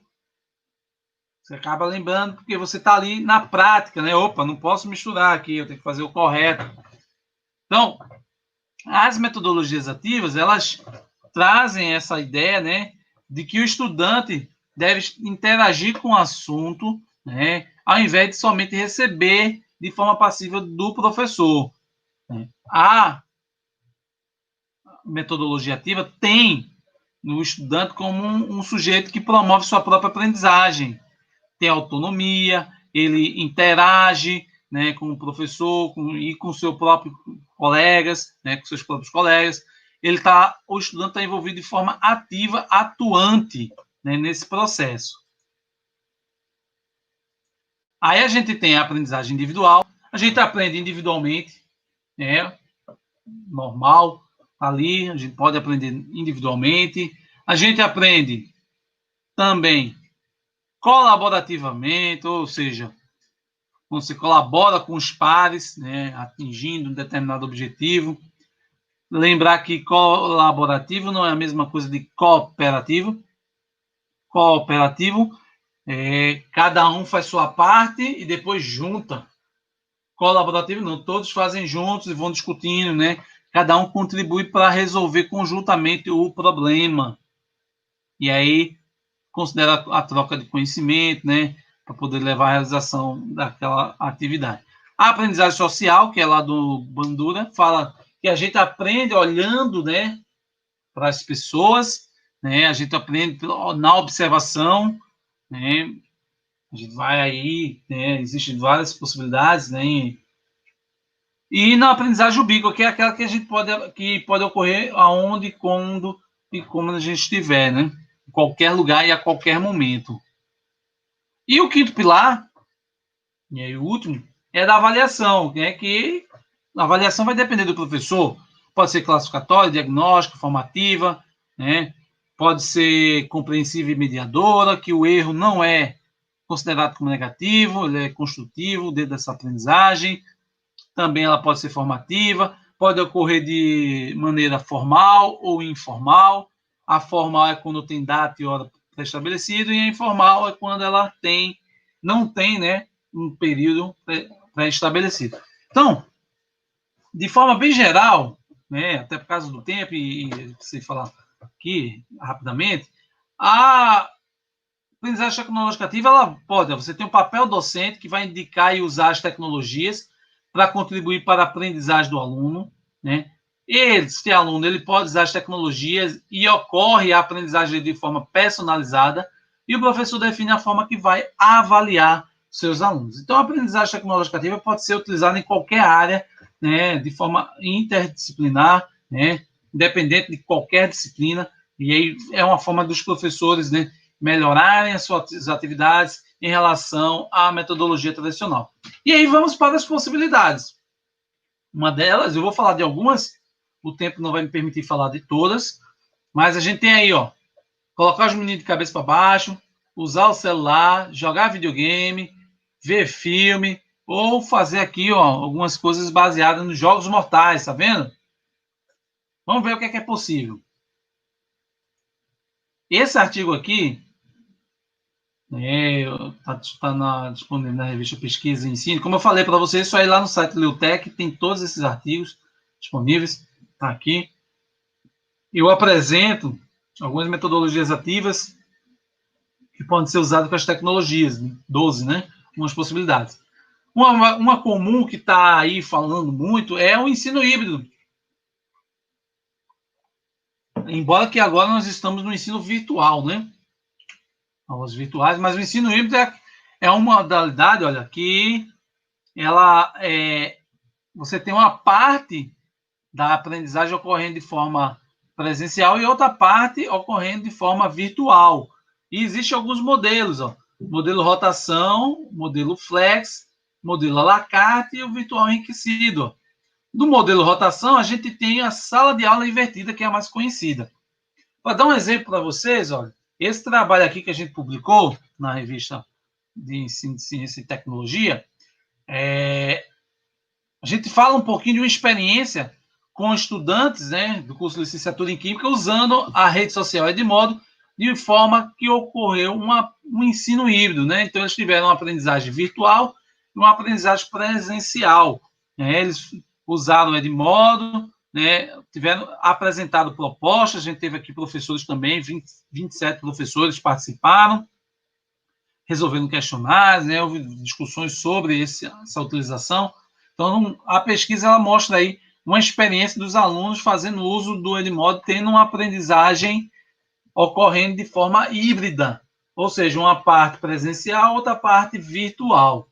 você acaba lembrando porque você está ali na prática, né? Opa, não posso misturar aqui, eu tenho que fazer o correto. Então, as metodologias ativas, elas trazem essa ideia, né, de que o estudante deve interagir com o assunto, né, ao invés de somente receber de forma passiva do professor. A metodologia ativa tem no estudante como um sujeito que promove sua própria aprendizagem, tem autonomia, ele interage, né, com o professor e com seus próprios colegas, né, com seus próprios colegas. O estudante está envolvido de forma ativa, atuante, né, nesse processo. Aí a gente tem a aprendizagem individual, a gente aprende individualmente, né, normal, ali, a gente pode aprender individualmente, a gente aprende também colaborativamente, ou seja, quando você colabora com os pares, né, atingindo um determinado objetivo. Lembrar que colaborativo não é a mesma coisa de cooperativo. Cooperativo, cada um faz sua parte e depois junta. Colaborativo não, todos fazem juntos e vão discutindo, né? Cada um contribui para resolver conjuntamente o problema. E aí considera a troca de conhecimento, né? Para poder levar à realização daquela atividade. A aprendizagem social, que é lá do Bandura, fala que a gente aprende olhando, né, para as pessoas, né? A gente aprende na observação, né? A gente vai aí, né? Existem várias possibilidades, né? E na aprendizagem ubíqua, que é aquela que a gente pode ocorrer aonde, quando e como a gente estiver, né? Em qualquer lugar e a qualquer momento. E o quinto pilar, e aí o último, é da avaliação, né? Que a avaliação vai depender do professor. Pode ser classificatória, diagnóstica, formativa, né? Pode ser compreensiva e mediadora, que o erro não é considerado como negativo, ele é construtivo dentro dessa aprendizagem. Também ela pode ser formativa, pode ocorrer de maneira formal ou informal. A formal é quando tem data e hora pré-estabelecido, e a informal é quando ela não tem, né, um período pré-estabelecido. Então, de forma bem geral, né, até por causa do tempo e se falar aqui rapidamente, a aprendizagem tecnológica ativa, você tem um papel docente que vai indicar e usar as tecnologias para contribuir para a aprendizagem do aluno, né? Esse aluno, ele pode usar as tecnologias e ocorre a aprendizagem de forma personalizada, e o professor define a forma que vai avaliar seus alunos. Então, a aprendizagem tecnológica ativa pode ser utilizada em qualquer área, né, de forma interdisciplinar, né, independente de qualquer disciplina, e aí é uma forma dos professores, né, melhorarem as suas atividades em relação à metodologia tradicional. E aí vamos para as possibilidades. Uma delas, eu vou falar de algumas, o tempo não vai me permitir falar de todas, mas a gente tem aí, ó, colocar os meninos de cabeça para baixo, usar o celular, jogar videogame, ver filme, ou fazer aqui, ó, algumas coisas baseadas nos jogos mortais, tá vendo? Vamos ver o que é possível. Esse artigo aqui, está disponível na revista Pesquisa e Ensino. Como eu falei para vocês, isso aí lá no site Leutec tem todos esses artigos disponíveis, está aqui. Eu apresento algumas metodologias ativas que podem ser usadas com as tecnologias, 12, né? Algumas possibilidades. Uma comum que está aí falando muito é o ensino híbrido. Embora que agora nós estamos no ensino virtual, né? Aulas virtuais, mas o ensino híbrido é uma modalidade, olha, que você tem uma parte da aprendizagem ocorrendo de forma presencial e outra parte ocorrendo de forma virtual. E existem alguns modelos, ó, modelo rotação, modelo flex, modelo à la carte e o virtual enriquecido. Do modelo rotação, a gente tem a sala de aula invertida, que é a mais conhecida. Para dar um exemplo para vocês, olha, esse trabalho aqui que a gente publicou na revista de Ensino de Ciência e Tecnologia, a gente fala um pouquinho de uma experiência com estudantes, né, do curso de licenciatura em Química, usando a rede social Edmodo, de forma que ocorreu um ensino híbrido, né? Então, eles tiveram uma aprendizagem virtual e uma aprendizagem presencial, né? Eles usaram o Edmodo, né? Tiveram apresentado propostas, a gente teve aqui professores também, 27 professores participaram, resolvendo questionários, né? Houve discussões sobre essa utilização. Então, a pesquisa ela mostra aí uma experiência dos alunos fazendo uso do Edmodo, tendo uma aprendizagem ocorrendo de forma híbrida, ou seja, uma parte presencial, outra parte virtual.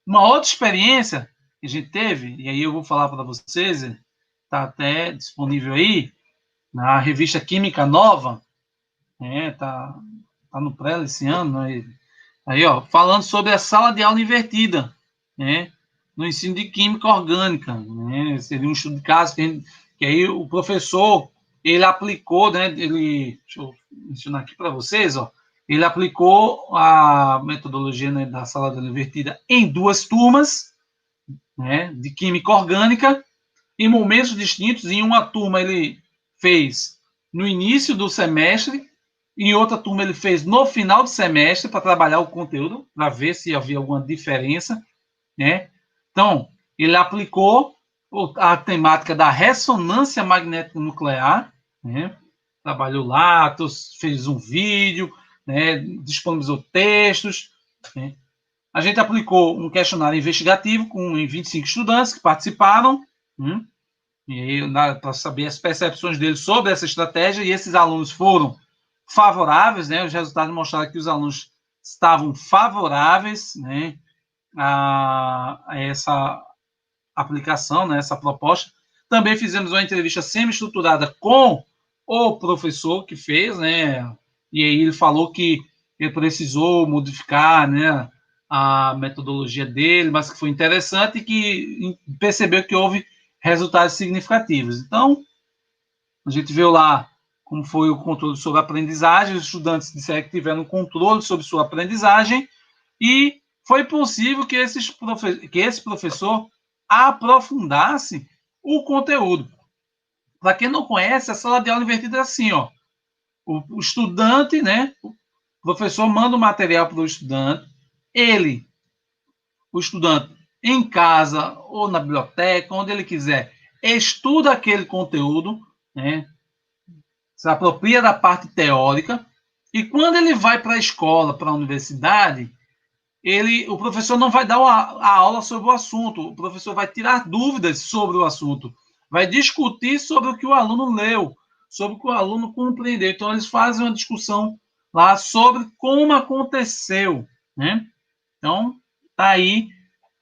Uma outra experiência que a gente teve, e aí eu vou falar para vocês, está até disponível aí, na revista Química Nova, tá no pré esse ano, aí, ó, falando sobre a sala de aula invertida, né, no ensino de Química Orgânica, né, seria um estudo de caso que aí o professor, ele aplicou, né, deixa eu mencionar aqui para vocês, ó, ele aplicou a metodologia, né, da sala de aula invertida em 2 turmas, né, de Química Orgânica, em momentos distintos. Em uma turma ele fez no início do semestre, em outra turma ele fez no final do semestre, para trabalhar o conteúdo, para ver se havia alguma diferença, né? Então, ele aplicou a temática da ressonância magnética nuclear, né? Trabalhou lá, fez um vídeo, né? Disponibilizou textos, né? A gente aplicou um questionário investigativo com 25 estudantes que participaram, e para saber as percepções deles sobre essa estratégia, e esses alunos foram favoráveis, né? Os resultados mostraram que os alunos estavam favoráveis, né, a essa aplicação, né, essa proposta. Também fizemos uma entrevista semi-estruturada com o professor que fez, né, e aí ele falou que ele precisou modificar, né, a metodologia dele, mas que foi interessante e que percebeu que houve resultados significativos. Então, a gente viu lá como foi o controle sobre a aprendizagem, os estudantes disseram que tiveram controle sobre sua aprendizagem e foi possível que esse professor aprofundasse o conteúdo. Para quem não conhece, a sala de aula invertida é assim, ó. O estudante, né? O professor manda o material para o estudante, o estudante, em casa ou na biblioteca, onde ele quiser, estuda aquele conteúdo, né? Se apropria da parte teórica, e quando ele vai para a escola, para a universidade, o professor não vai dar a aula sobre o assunto, o professor vai tirar dúvidas sobre o assunto, vai discutir sobre o que o aluno leu, sobre o que o aluno compreendeu. Então, eles fazem uma discussão lá sobre como aconteceu, né? Então, está aí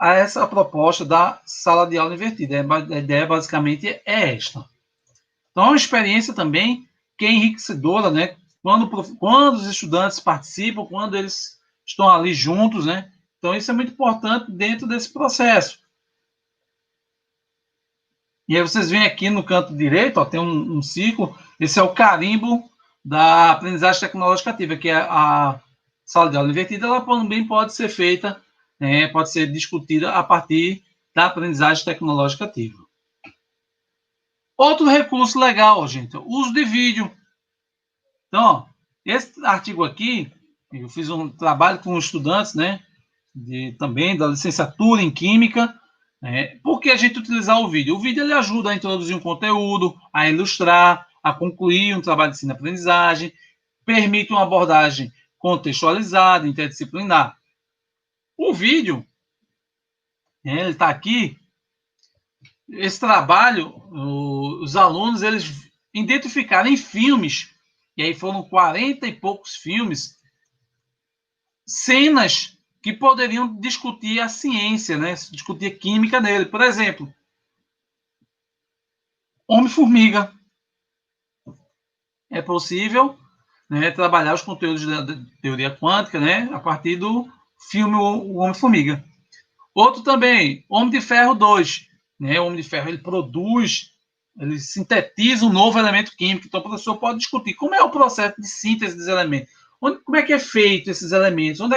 essa proposta da sala de aula invertida. A ideia, basicamente, é esta. Então, é uma experiência também que é enriquecedora, né? Quando os estudantes participam, quando eles estão ali juntos, né? Então, isso é muito importante dentro desse processo. E aí vocês veem aqui no canto direito, ó, tem um círculo, esse é o carimbo da aprendizagem tecnológica ativa, que é a sala de aula invertida, ela também pode ser feita, né, pode ser discutida a partir da aprendizagem tecnológica ativa. Outro recurso legal, gente, o uso de vídeo. Então, ó, esse artigo aqui, eu fiz um trabalho com estudantes, né, também da licenciatura em Química. Por que a gente utilizar o vídeo? O vídeo ele ajuda a introduzir um conteúdo, a ilustrar, a concluir um trabalho de ensino-aprendizagem, permite uma abordagem contextualizada, interdisciplinar. O vídeo, ele está aqui, esse trabalho, os alunos, eles identificaram em filmes, e aí foram 40 e poucos filmes, cenas que poderiam discutir a ciência, né? Discutir a química nele. Por exemplo, Homem-Formiga. é possível, né, trabalhar os conteúdos da teoria quântica, né, a partir do filme O Homem-Formiga. Outro também, Homem de Ferro 2. Né, o Homem de Ferro ele produz, ele sintetiza um novo elemento químico. Então, o professor pode discutir como é o processo de síntese dos elementos. Como é que é feito esses elementos? O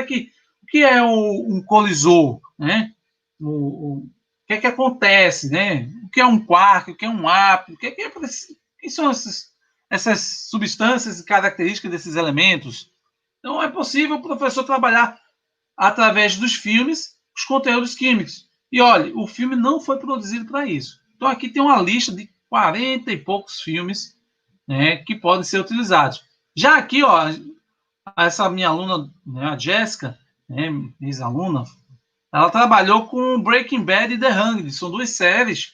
que é um colisor? Né? O que é que acontece? Né? O que é um quark? O que é um átomo? O que são essas substâncias e características desses elementos? Então, é possível o professor trabalhar através dos filmes os conteúdos químicos. E olha, o filme não foi produzido para isso. Então aqui tem uma lista de 40 e poucos filmes, né, que podem ser utilizados. Já aqui, ó, essa minha aluna, né, a Jéssica, né, ex-aluna, ela trabalhou com Breaking Bad e The Hanged. São duas séries,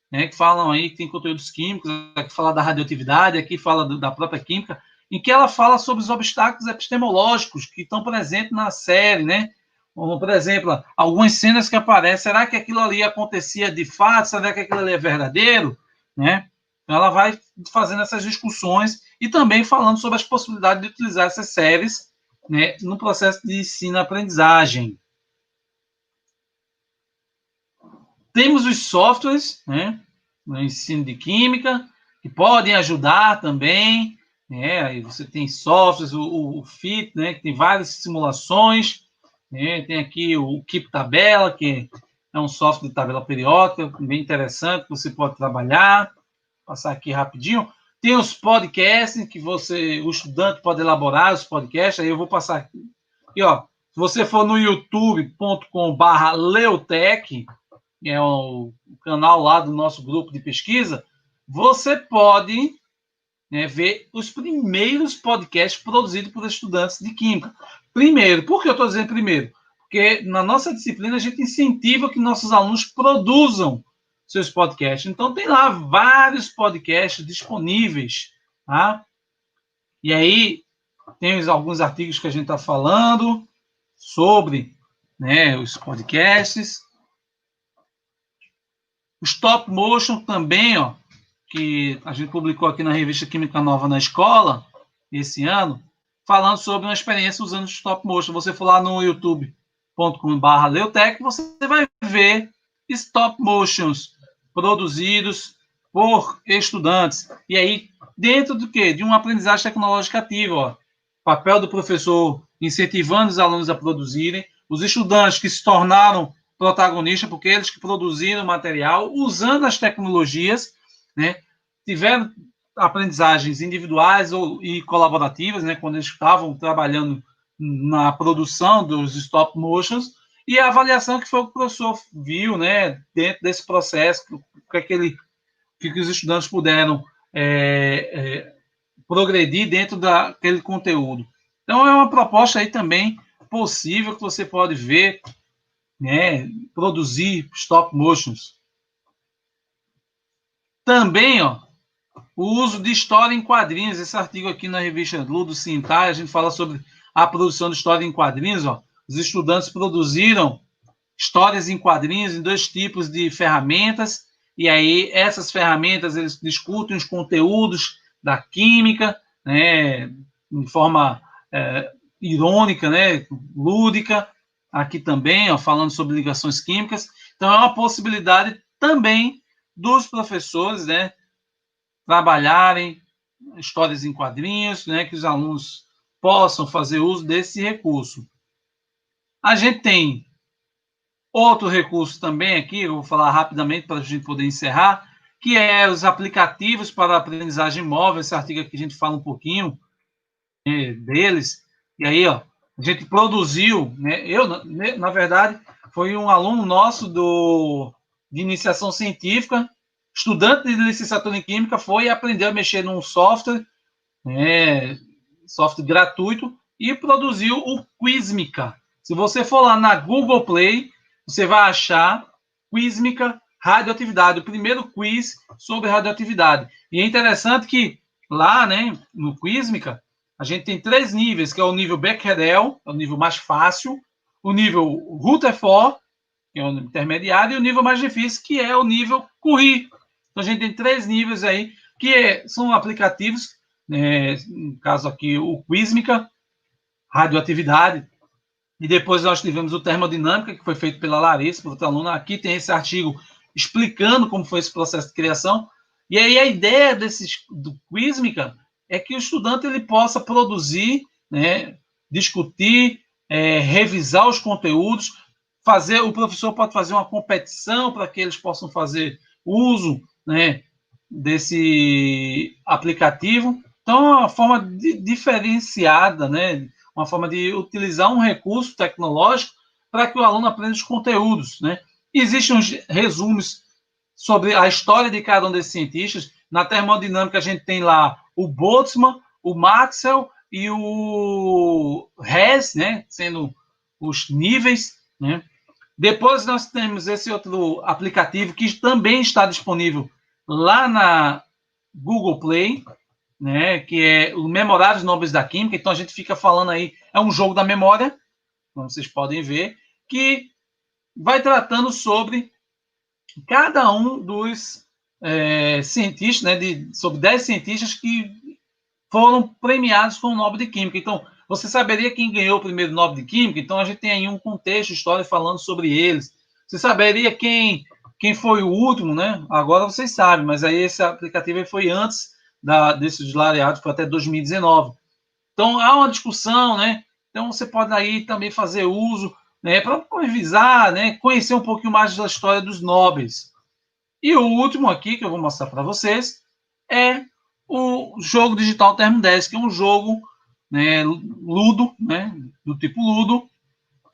né, que falam aí, que tem conteúdos químicos, aqui fala da radioatividade, aqui fala da própria química, em que ela fala sobre os obstáculos epistemológicos que estão presentes na série, né? Como, por exemplo, algumas cenas que aparecem, será que aquilo ali acontecia de fato? Será que aquilo ali é verdadeiro? Né? Então, ela vai fazendo essas discussões e também falando sobre as possibilidades de utilizar essas séries, né, no processo de ensino-aprendizagem. Temos os softwares, né, no ensino de química, que podem ajudar também. Né? Aí você tem softwares, o FIT, né, que tem várias simulações. Né? Tem aqui o Keep Tabela, que é um software de tabela periódica, bem interessante, que você pode trabalhar. Vou passar aqui rapidinho. Tem os podcasts, que o estudante pode elaborar os podcasts. Aí eu vou passar aqui. E, ó, se você for no youtube.com/Leutec, que é o canal lá do nosso grupo de pesquisa, você pode, né, ver os primeiros podcasts produzidos por estudantes de Química. Primeiro, por que eu estou dizendo primeiro? Porque na nossa disciplina a gente incentiva que nossos alunos produzam seus podcasts. Então tem lá vários podcasts disponíveis, tá? E aí tem alguns artigos que a gente está falando sobre, né, os podcasts. O Stop Motion também, ó, que a gente publicou aqui na revista Química Nova na Escola, esse ano, falando sobre uma experiência usando Stop Motion. Você for lá no youtube.com/Leutec, você vai ver Stop Motions produzidos por estudantes. E aí, dentro do quê? De uma aprendizagem tecnológica ativa, ó. Papel do professor incentivando os alunos a produzirem, os estudantes que se tornaram protagonistas, porque eles que produziram o material, usando as tecnologias, né, tiveram aprendizagens individuais e colaborativas, né, quando eles estavam trabalhando na produção dos stop motions, e a avaliação que foi o que o professor viu, né, dentro desse processo, que os estudantes puderam progredir dentro daquele conteúdo. Então, é uma proposta aí também possível que você pode ver, né, produzir stop motions. Também, ó, o uso de história em quadrinhos. Esse artigo aqui na revista Ludo Sintai, a gente fala sobre a produção de história em quadrinhos. Ó. Os estudantes produziram histórias em quadrinhos em 2 tipos de ferramentas, e aí essas ferramentas eles discutem os conteúdos da química, né, de forma irônica, né, lúdica. Aqui também, ó, falando sobre ligações químicas. Então, é uma possibilidade também dos professores, né, trabalharem histórias em quadrinhos, né, que os alunos possam fazer uso desse recurso. A gente tem outro recurso também aqui, eu vou falar rapidamente para a gente poder encerrar, que é os aplicativos para a aprendizagem móvel. Esse artigo aqui a gente fala um pouquinho deles. E aí, ó, a gente produziu, né, na verdade, foi um aluno nosso de iniciação científica, estudante de licenciatura em Química, foi e aprendeu a mexer num software, software gratuito, e produziu o Quísmica. Se você for lá na Google Play, você vai achar Quísmica Radioatividade, o primeiro quiz sobre radioatividade. E é interessante que lá, né, no Quísmica, a gente tem 3 níveis, que é o nível Becquerel, é o nível mais fácil, o nível Rutherford, que é o intermediário, e o nível mais difícil, que é o nível Curie. Então, a gente tem 3 níveis aí, que são aplicativos, no caso aqui, o Quísmica, radioatividade, e depois nós tivemos o termodinâmica, que foi feito pela Larissa, por outra aluna. Aqui tem esse artigo explicando como foi esse processo de criação. E aí a ideia do Quísmica é que o estudante ele possa produzir, né, discutir, revisar os conteúdos, o professor pode fazer uma competição para que eles possam fazer uso, né, desse aplicativo. Então, é uma forma diferenciada, né, uma forma de utilizar um recurso tecnológico para que o aluno aprenda os conteúdos, né? Existem uns resumos sobre a história de cada um desses cientistas. Na termodinâmica, a gente tem lá o Boltzmann, o Maxwell e o Hess, né? Sendo os níveis, né? Depois nós temos esse outro aplicativo que também está disponível lá na Google Play, né, que é o Memorários Nobres da Química. Então a gente fica falando aí, é um jogo da memória, como vocês podem ver, que vai tratando sobre cada um dos cientistas, né, sobre 10 cientistas que foram premiados com o Nobel de Química. Então, você saberia quem ganhou o primeiro Nobel de Química? Então, a gente tem aí um contexto, história falando sobre eles. Você saberia quem foi o último, né? Agora vocês sabem, mas aí esse aplicativo foi antes desses laureados, foi até 2019. Então, há uma discussão, né? Então, você pode aí também fazer uso, né, para revisar, né, conhecer um pouquinho mais da história dos Nobels. E o último aqui, que eu vou mostrar para vocês, é o jogo digital Termo 10, que é um jogo, né, Ludo, né, do tipo Ludo,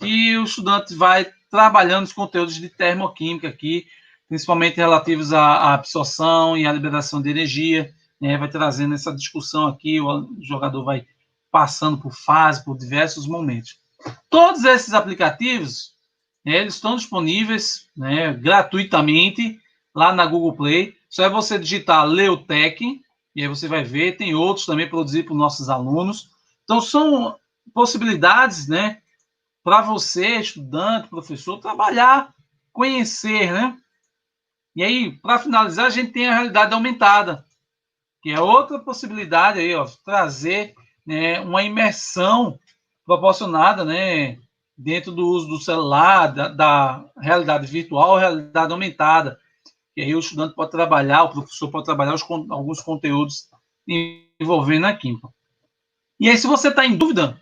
e o estudante vai trabalhando os conteúdos de termoquímica aqui, principalmente relativos à absorção e à liberação de energia, né, vai trazendo essa discussão aqui, o jogador vai passando por fase, por diversos momentos. Todos esses aplicativos, né, eles estão disponíveis, né, gratuitamente lá na Google Play. Só é você digitar Leutec, e aí você vai ver, tem outros também produzidos por nossos alunos. Então, são possibilidades, né, para você, estudante, professor, trabalhar, conhecer, né? E aí, para finalizar, a gente tem a realidade aumentada, que é outra possibilidade aí, ó, trazer, né, uma imersão proporcionada, né, dentro do uso do celular, da realidade virtual, realidade aumentada. E aí o estudante pode trabalhar, o professor pode trabalhar alguns conteúdos envolvendo a química. E aí, se você está em dúvida,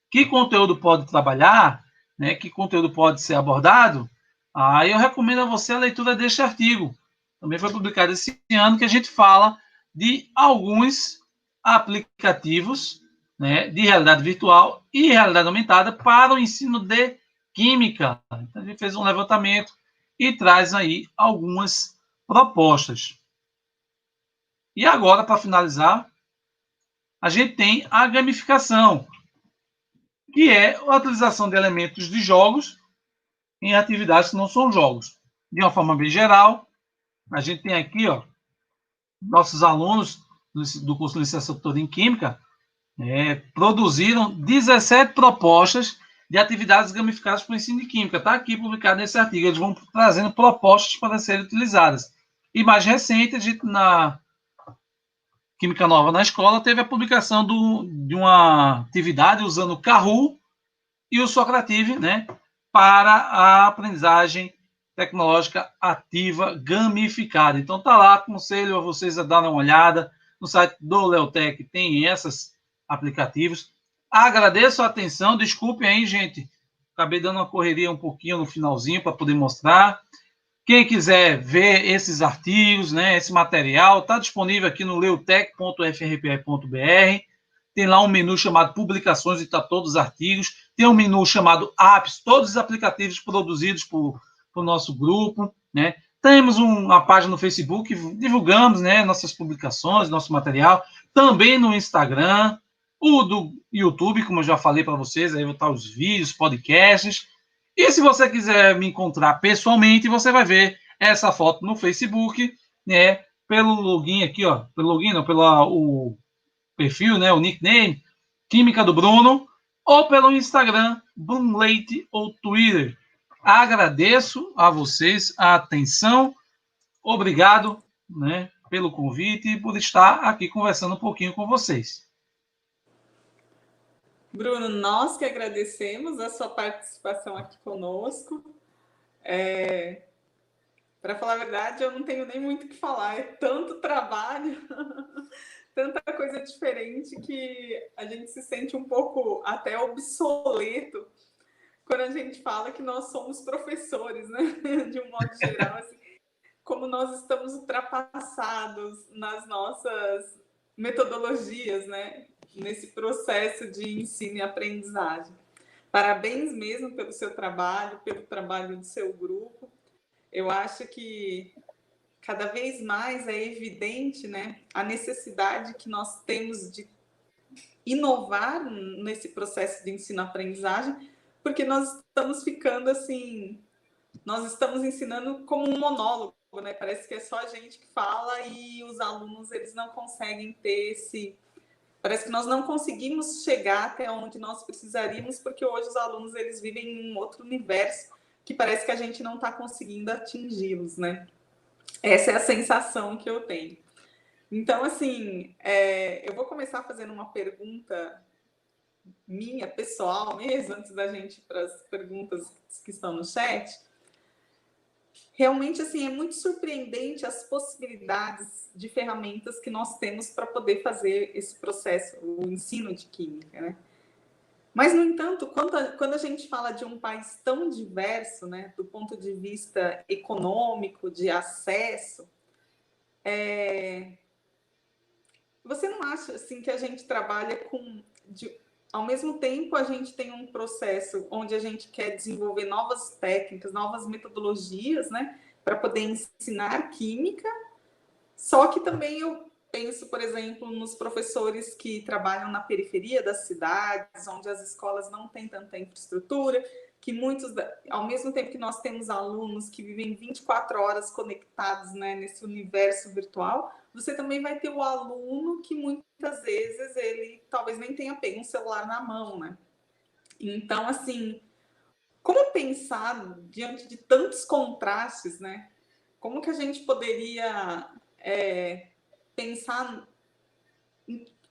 que conteúdo pode trabalhar, né, que conteúdo pode ser abordado, aí eu recomendo a você a leitura deste artigo. Também foi publicado esse ano, que a gente fala de alguns aplicativos, né, de realidade virtual e realidade aumentada para o ensino de química. Então, a gente fez um levantamento e traz aí algumas propostas. E agora, para finalizar, a gente tem a gamificação, que é a utilização de elementos de jogos em atividades que não são jogos. De uma forma bem geral, a gente tem aqui, ó, nossos alunos do curso de licenciatura em Química produziram 17 propostas de atividades gamificadas para o ensino de Química. Está aqui publicado nesse artigo. Eles vão trazendo propostas para serem utilizadas. E mais recente, a gente, na Química Nova na Escola, teve a publicação de uma atividade usando o Kahoot e o Socrative, né, para a aprendizagem tecnológica ativa gamificada. Então, está lá, aconselho a vocês a darem uma olhada. No site do Leutec tem esses aplicativos. Agradeço a atenção, desculpem aí, gente, acabei dando uma correria um pouquinho no finalzinho para poder mostrar. Quem quiser ver esses artigos, né, esse material, está disponível aqui no leutec.frpe.br. Tem lá um menu chamado Publicações e está todos os artigos. Tem um menu chamado Apps, todos os aplicativos produzidos por nosso grupo, né? Temos uma página no Facebook, divulgamos, né, nossas publicações, nosso material. Também no Instagram, o do YouTube, como eu já falei para vocês, aí vão estar os vídeos, podcasts. E se você quiser me encontrar pessoalmente, você vai ver essa foto no Facebook, né, pelo login aqui, ó, pelo login, não, o perfil, né, o nickname, Química do Bruno, ou pelo Instagram, Bruno Leite, ou Twitter. Agradeço a vocês a atenção, obrigado, né, pelo convite e por estar aqui conversando um pouquinho com vocês. Bruno, nós que agradecemos a sua participação aqui conosco. Para falar a verdade, eu não tenho nem muito o que falar, é tanto trabalho, tanta coisa diferente que a gente se sente um pouco até obsoleto quando a gente fala que nós somos professores, né? De um modo geral, assim, como nós estamos ultrapassados nas nossas metodologias, né? Nesse processo de ensino e aprendizagem. Parabéns mesmo pelo seu trabalho, pelo trabalho do seu grupo. Eu acho que cada vez mais é evidente, né, a necessidade que nós temos de inovar nesse processo de ensino-aprendizagem, porque nós estamos ficando assim, nós estamos ensinando como um monólogo, né? Parece que é só a gente que fala e os alunos eles não conseguem ter esse. Parece que nós não conseguimos chegar até onde nós precisaríamos, porque hoje os alunos eles vivem em um outro universo que parece que a gente não está conseguindo atingi-los, né? Essa é a sensação que eu tenho. Então, assim, eu vou começar fazendo uma pergunta minha, pessoal mesmo, antes da gente ir para as perguntas que estão no chat. Realmente, assim, é muito surpreendente as possibilidades de ferramentas que nós temos para poder fazer esse processo, o ensino de química, né? Mas, no entanto, quando a gente fala de um país tão diverso, né, do ponto de vista econômico, de acesso, você não acha assim que a gente trabalha ao mesmo tempo a gente tem um processo onde a gente quer desenvolver novas técnicas, novas metodologias, né, para poder ensinar química, só que também eu penso, por exemplo, nos professores que trabalham na periferia das cidades, onde as escolas não têm tanta infraestrutura, que muitos, ao mesmo tempo que nós temos alunos que vivem 24 horas conectados, né, nesse universo virtual, você também vai ter o aluno que muitas vezes ele talvez nem tenha pego um celular na mão, né? Então, assim, como pensar diante de tantos contrastes, né? Como que a gente poderia pensar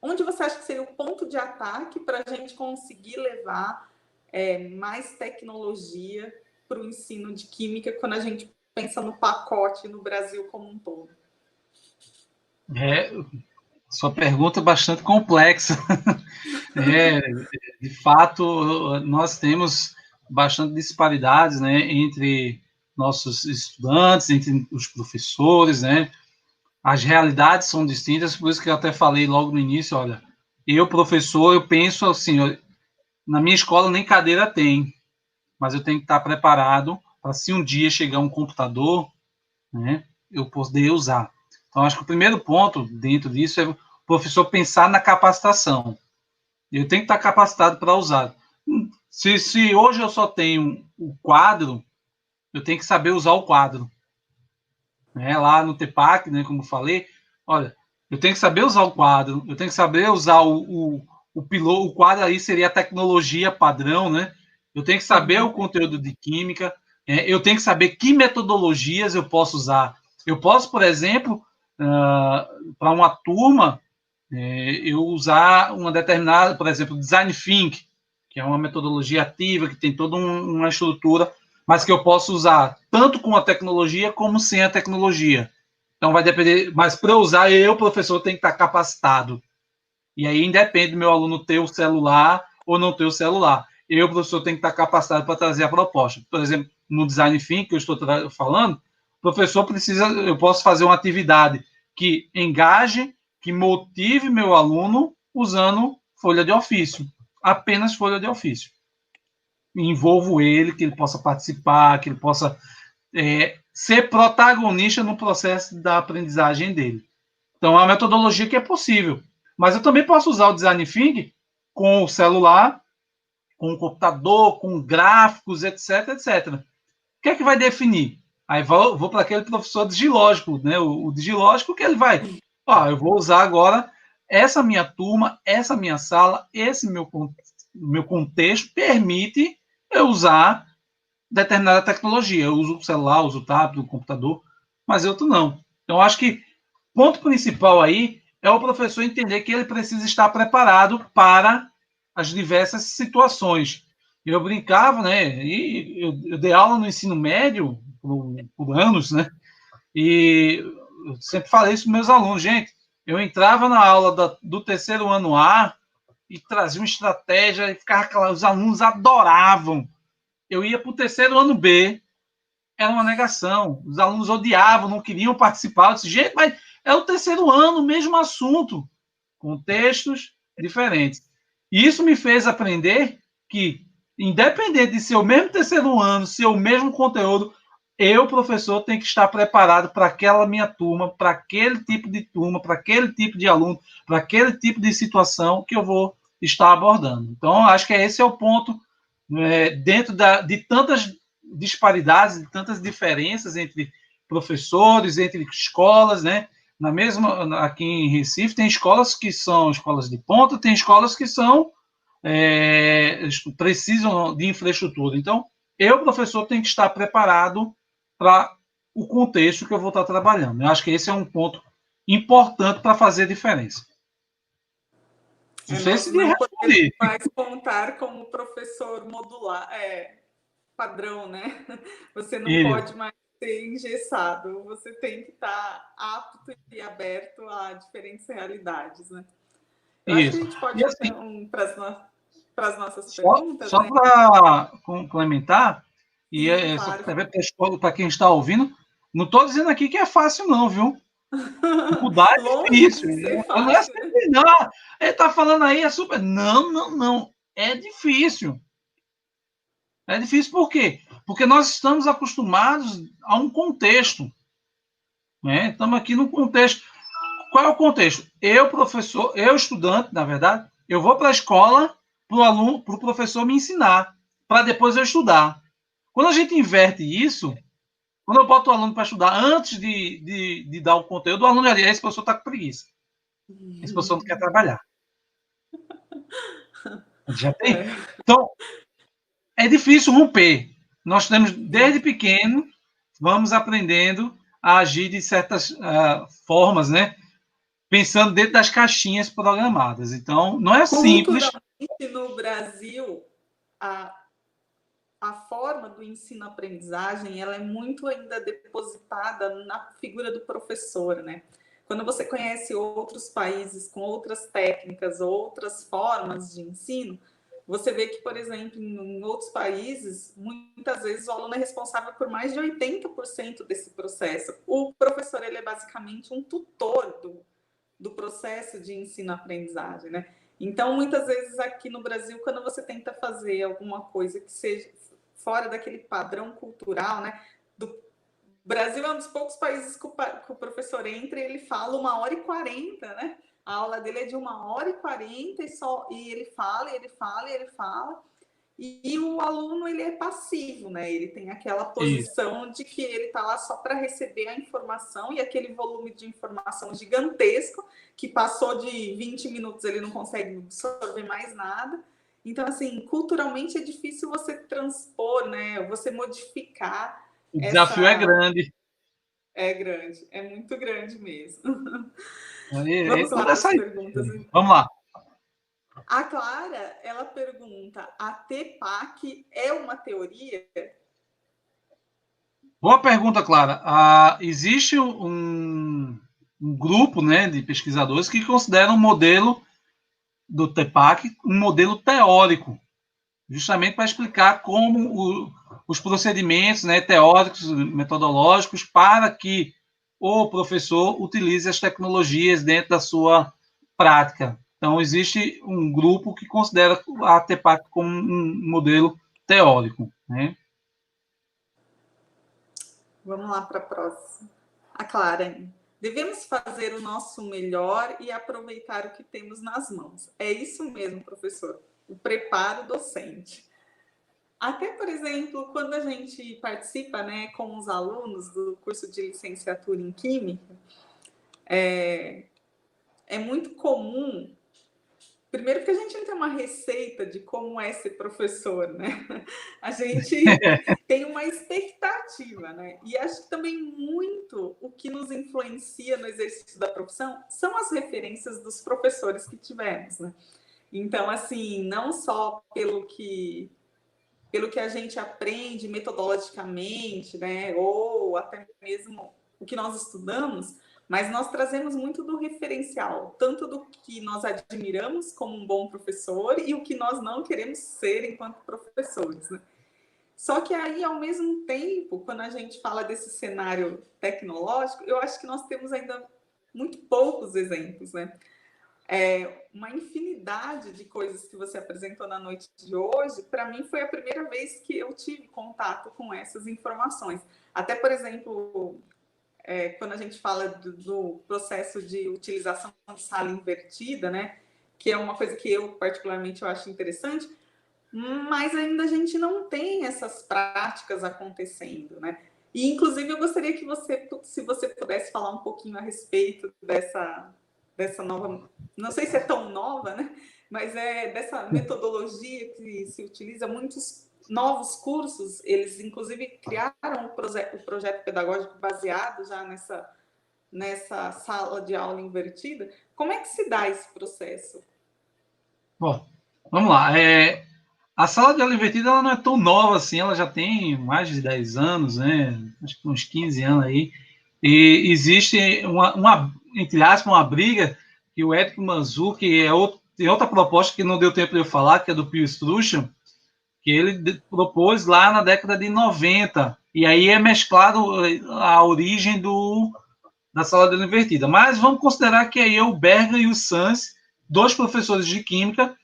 onde você acha que seria o ponto de ataque para a gente conseguir levar mais tecnologia para o ensino de química quando a gente pensa no pacote no Brasil como um todo? Sua pergunta é bastante complexa. De fato, nós temos bastante disparidades, né, entre nossos estudantes, entre os professores, né? As realidades são distintas, por isso que eu até falei logo no início, olha, eu, professor, eu penso assim, na minha escola nem cadeira tem, mas eu tenho que estar preparado para se um dia chegar um computador, né, eu poder usar. Então, acho que o primeiro ponto dentro disso é o professor pensar na capacitação. Eu tenho que estar capacitado para usar. Se hoje eu só tenho o quadro, eu tenho que saber usar o quadro. Né? Lá no TEPAC, né, como eu falei, olha, eu tenho que saber usar o quadro, eu tenho que saber usar o quadro aí seria a tecnologia padrão, né? Eu tenho que saber o conteúdo de química, eu tenho que saber que metodologias eu posso usar. Eu posso, por exemplo, para uma turma, eu usar uma determinada, por exemplo, Design Think, que é uma metodologia ativa, que tem toda uma estrutura, mas que eu posso usar tanto com a tecnologia como sem a tecnologia. Então vai depender, mas para usar, eu, professor, tenho que estar capacitado. E aí independe do meu aluno ter o celular ou não ter o celular. Eu, professor, tenho que estar capacitado para trazer a proposta. Por exemplo, no Design Think, que eu estou falando, o professor precisa, eu posso fazer uma atividade que engaje, que motive meu aluno usando folha de ofício, apenas folha de ofício. Envolvo ele, que ele possa participar, que ele possa ser protagonista no processo da aprendizagem dele. Então, é uma metodologia que é possível. Mas eu também posso usar o Design Thinking com o celular, com o computador, com gráficos, etc, etc. O que é que vai definir? Aí vou para aquele professor digilógico, né? O digilógico que ele vai. Eu vou usar agora essa minha turma, essa minha sala, esse meu contexto permite eu usar determinada tecnologia. Eu uso o celular, uso o tablet, o computador, mas outro não. Então, acho que ponto principal aí é o professor entender que ele precisa estar preparado para as diversas situações. Eu brincava, né? E eu dei aula no ensino médio por anos, né? E eu sempre falei isso para meus alunos, gente. Eu entrava na aula do terceiro ano A e trazia uma estratégia e ficava, os alunos adoravam. Eu ia para o terceiro ano B, era uma negação. Os alunos odiavam, não queriam participar. Eu disse, gente, mas é o terceiro ano, mesmo assunto, contextos diferentes. E isso me fez aprender que, independente de ser o mesmo terceiro ano, ser o mesmo conteúdo, eu, professor, tenho que estar preparado para aquela minha turma, para aquele tipo de turma, para aquele tipo de aluno, para aquele tipo de situação que eu vou estar abordando. Então, acho que esse é o ponto, dentro de tantas disparidades, de tantas diferenças entre professores, entre escolas, né? Na mesma, aqui em Recife, tem escolas que são escolas de ponta, tem escolas que são precisam de infraestrutura. Então, eu, professor, tenho que estar preparado para o contexto que eu vou estar trabalhando. Eu acho que esse é um ponto importante para fazer diferença. Não sei Nós se não podemos respondi. mais contar como professor modular, padrão, né? Você não pode mais ser engessado, você tem que estar apto e aberto a diferentes realidades, né? Eu acho que a gente pode, assim, então, para as nossas perguntas, só né? para complementar, e Sim, claro. para quem está ouvindo, não estou dizendo aqui que é fácil, não, viu? Dificuldade é Longe difícil. de ser Não é fácil, né? simples, não. Ele está falando aí, é super. Não, não, não. É difícil. É difícil por quê? Porque nós estamos acostumados a um contexto. Né? Estamos aqui no contexto. Qual é o contexto? Eu, professor, eu, estudante, na verdade, eu vou para a escola para o aluno, para o professor me ensinar, para depois eu estudar. Quando a gente inverte isso, quando eu boto o aluno para estudar antes de dar o conteúdo, o aluno já diz, esse professor está com preguiça. Esse professor não quer trabalhar. Já tem. Então, é difícil romper. Nós temos, desde pequeno, vamos aprendendo a agir de certas formas, né? Pensando dentro das caixinhas programadas. Então, não é simples. Culturalmente, no Brasil, a forma do ensino-aprendizagem ela é muito ainda depositada na figura do professor, né? Quando você conhece outros países com outras técnicas, outras formas de ensino, você vê que, por exemplo, em outros países, muitas vezes o aluno é responsável por mais de 80% desse processo. O professor ele é basicamente um tutor do processo de ensino-aprendizagem, né? Então, muitas vezes aqui no Brasil, quando você tenta fazer alguma coisa que seja fora daquele padrão cultural, né? O Brasil é um dos poucos países que o professor entra e ele fala 1h40, né? A aula dele é de 1h40 e ele fala, e ele fala, e ele fala. E o aluno ele é passivo, né? Ele tem aquela posição de que ele está lá só para receber a informação e aquele volume de informação gigantesco que passou de 20 minutos ele não consegue absorver mais nada. Então, assim, culturalmente é difícil você transpor, né? Você modificar O desafio é essa. grande. É grande, é muito grande mesmo. Aí, Vamos lá para as perguntas. Vamos lá. A Clara, ela pergunta: a TPAC é uma teoria? Boa pergunta, Clara. Existe um grupo, né, de pesquisadores que consideram o modelo do TEPAC um modelo teórico, justamente para explicar como os procedimentos, né, teóricos, metodológicos, para que o professor utilize as tecnologias dentro da sua prática. Então, existe um grupo que considera a TEPAC como um modelo teórico. Né? Vamos lá para a próxima. A Clara. Devemos fazer o nosso melhor e aproveitar o que temos nas mãos. É isso mesmo, professor. O preparo docente. Até, por exemplo, quando a gente participa, né, com os alunos do curso de licenciatura em Química, é muito comum Primeiro porque a gente não tem uma receita de como é ser professor, né? A gente tem uma expectativa, né? E acho que também muito o que nos influencia no exercício da profissão são as referências dos professores que tivemos, né? Então, assim, não só pelo que a gente aprende metodologicamente, né? Ou até mesmo o que nós estudamos, mas nós trazemos muito do referencial, tanto do que nós admiramos como um bom professor e o que nós não queremos ser enquanto professores, né? Só que aí, ao mesmo tempo, quando a gente fala desse cenário tecnológico, eu acho que nós temos ainda muito poucos exemplos, né? Uma infinidade de coisas que você apresentou na noite de hoje, para mim foi a primeira vez que eu tive contato com essas informações. Até, por exemplo, quando a gente fala do processo de utilização de sala invertida, né, que é uma coisa que eu particularmente eu acho interessante, mas ainda a gente não tem essas práticas acontecendo, né? E, inclusive, eu gostaria que você, se você pudesse falar um pouquinho a respeito dessa nova, não sei se é tão nova, né? Mas dessa metodologia que se utiliza, muitos novos cursos, eles inclusive criaram o projeto pedagógico baseado já nessa sala de aula invertida. Como é que se dá esse processo? Bom, vamos lá. A sala de aula invertida ela não é tão nova assim, ela já tem mais de 10 anos, né? Acho que uns 15 anos aí. E existe entre aspas, uma briga que o Eric Manzur, que tem outra proposta que não deu tempo de eu falar, que é do Pio Struchan, que ele propôs lá na década de 90. E aí é mesclado a origem da sala de aula invertida. Mas vamos considerar que aí é o Berger e o Sanz, dois professores de química,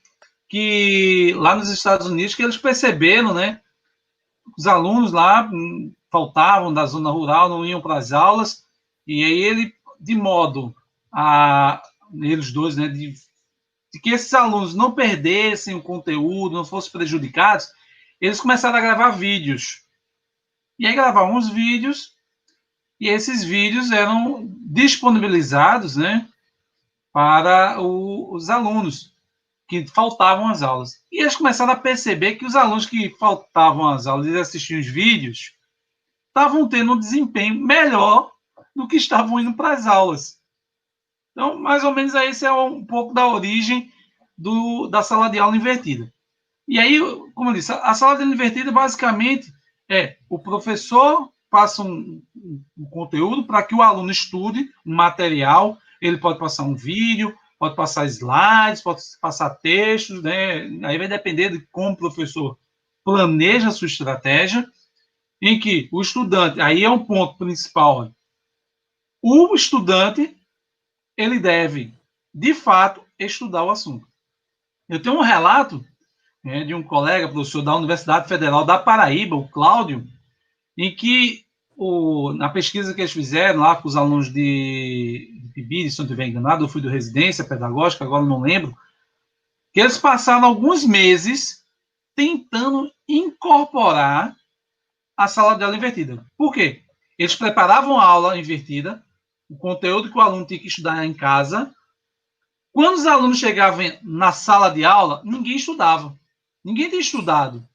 que lá nos Estados Unidos, que eles perceberam, né, os alunos lá faltavam da zona rural, não iam para as aulas, e aí ele, de modo a eles dois, né, de que esses alunos não perdessem o conteúdo, não fossem prejudicados, eles começaram a gravar vídeos. E aí gravavam os vídeos, e esses vídeos eram disponibilizados, né, para os alunos que faltavam às aulas. E eles começaram a perceber que os alunos que faltavam às aulas e assistiam os vídeos estavam tendo um desempenho melhor do que estavam indo para as aulas. Então, mais ou menos, esse é um pouco da origem da sala de aula invertida. E aí, como eu disse, a sala de aula invertida, basicamente, o professor passa um conteúdo para que o aluno estude um material, ele pode passar um vídeo, pode passar slides, pode passar textos, né? Aí vai depender de como o professor planeja a sua estratégia, em que o estudante, aí é um ponto principal, o estudante, ele deve, de fato, estudar o assunto. Eu tenho um relato de um colega, professor da Universidade Federal da Paraíba, o Cláudio, em que, na pesquisa que eles fizeram lá com os alunos de PIBID, se não estiver enganado, eu fui do residência pedagógica, agora não lembro, que eles passaram alguns meses tentando incorporar a sala de aula invertida. Por quê? Eles preparavam a aula invertida, o conteúdo que o aluno tinha que estudar em casa. Quando os alunos chegavam na sala de aula, ninguém estudava. Ninguém tinha estudado.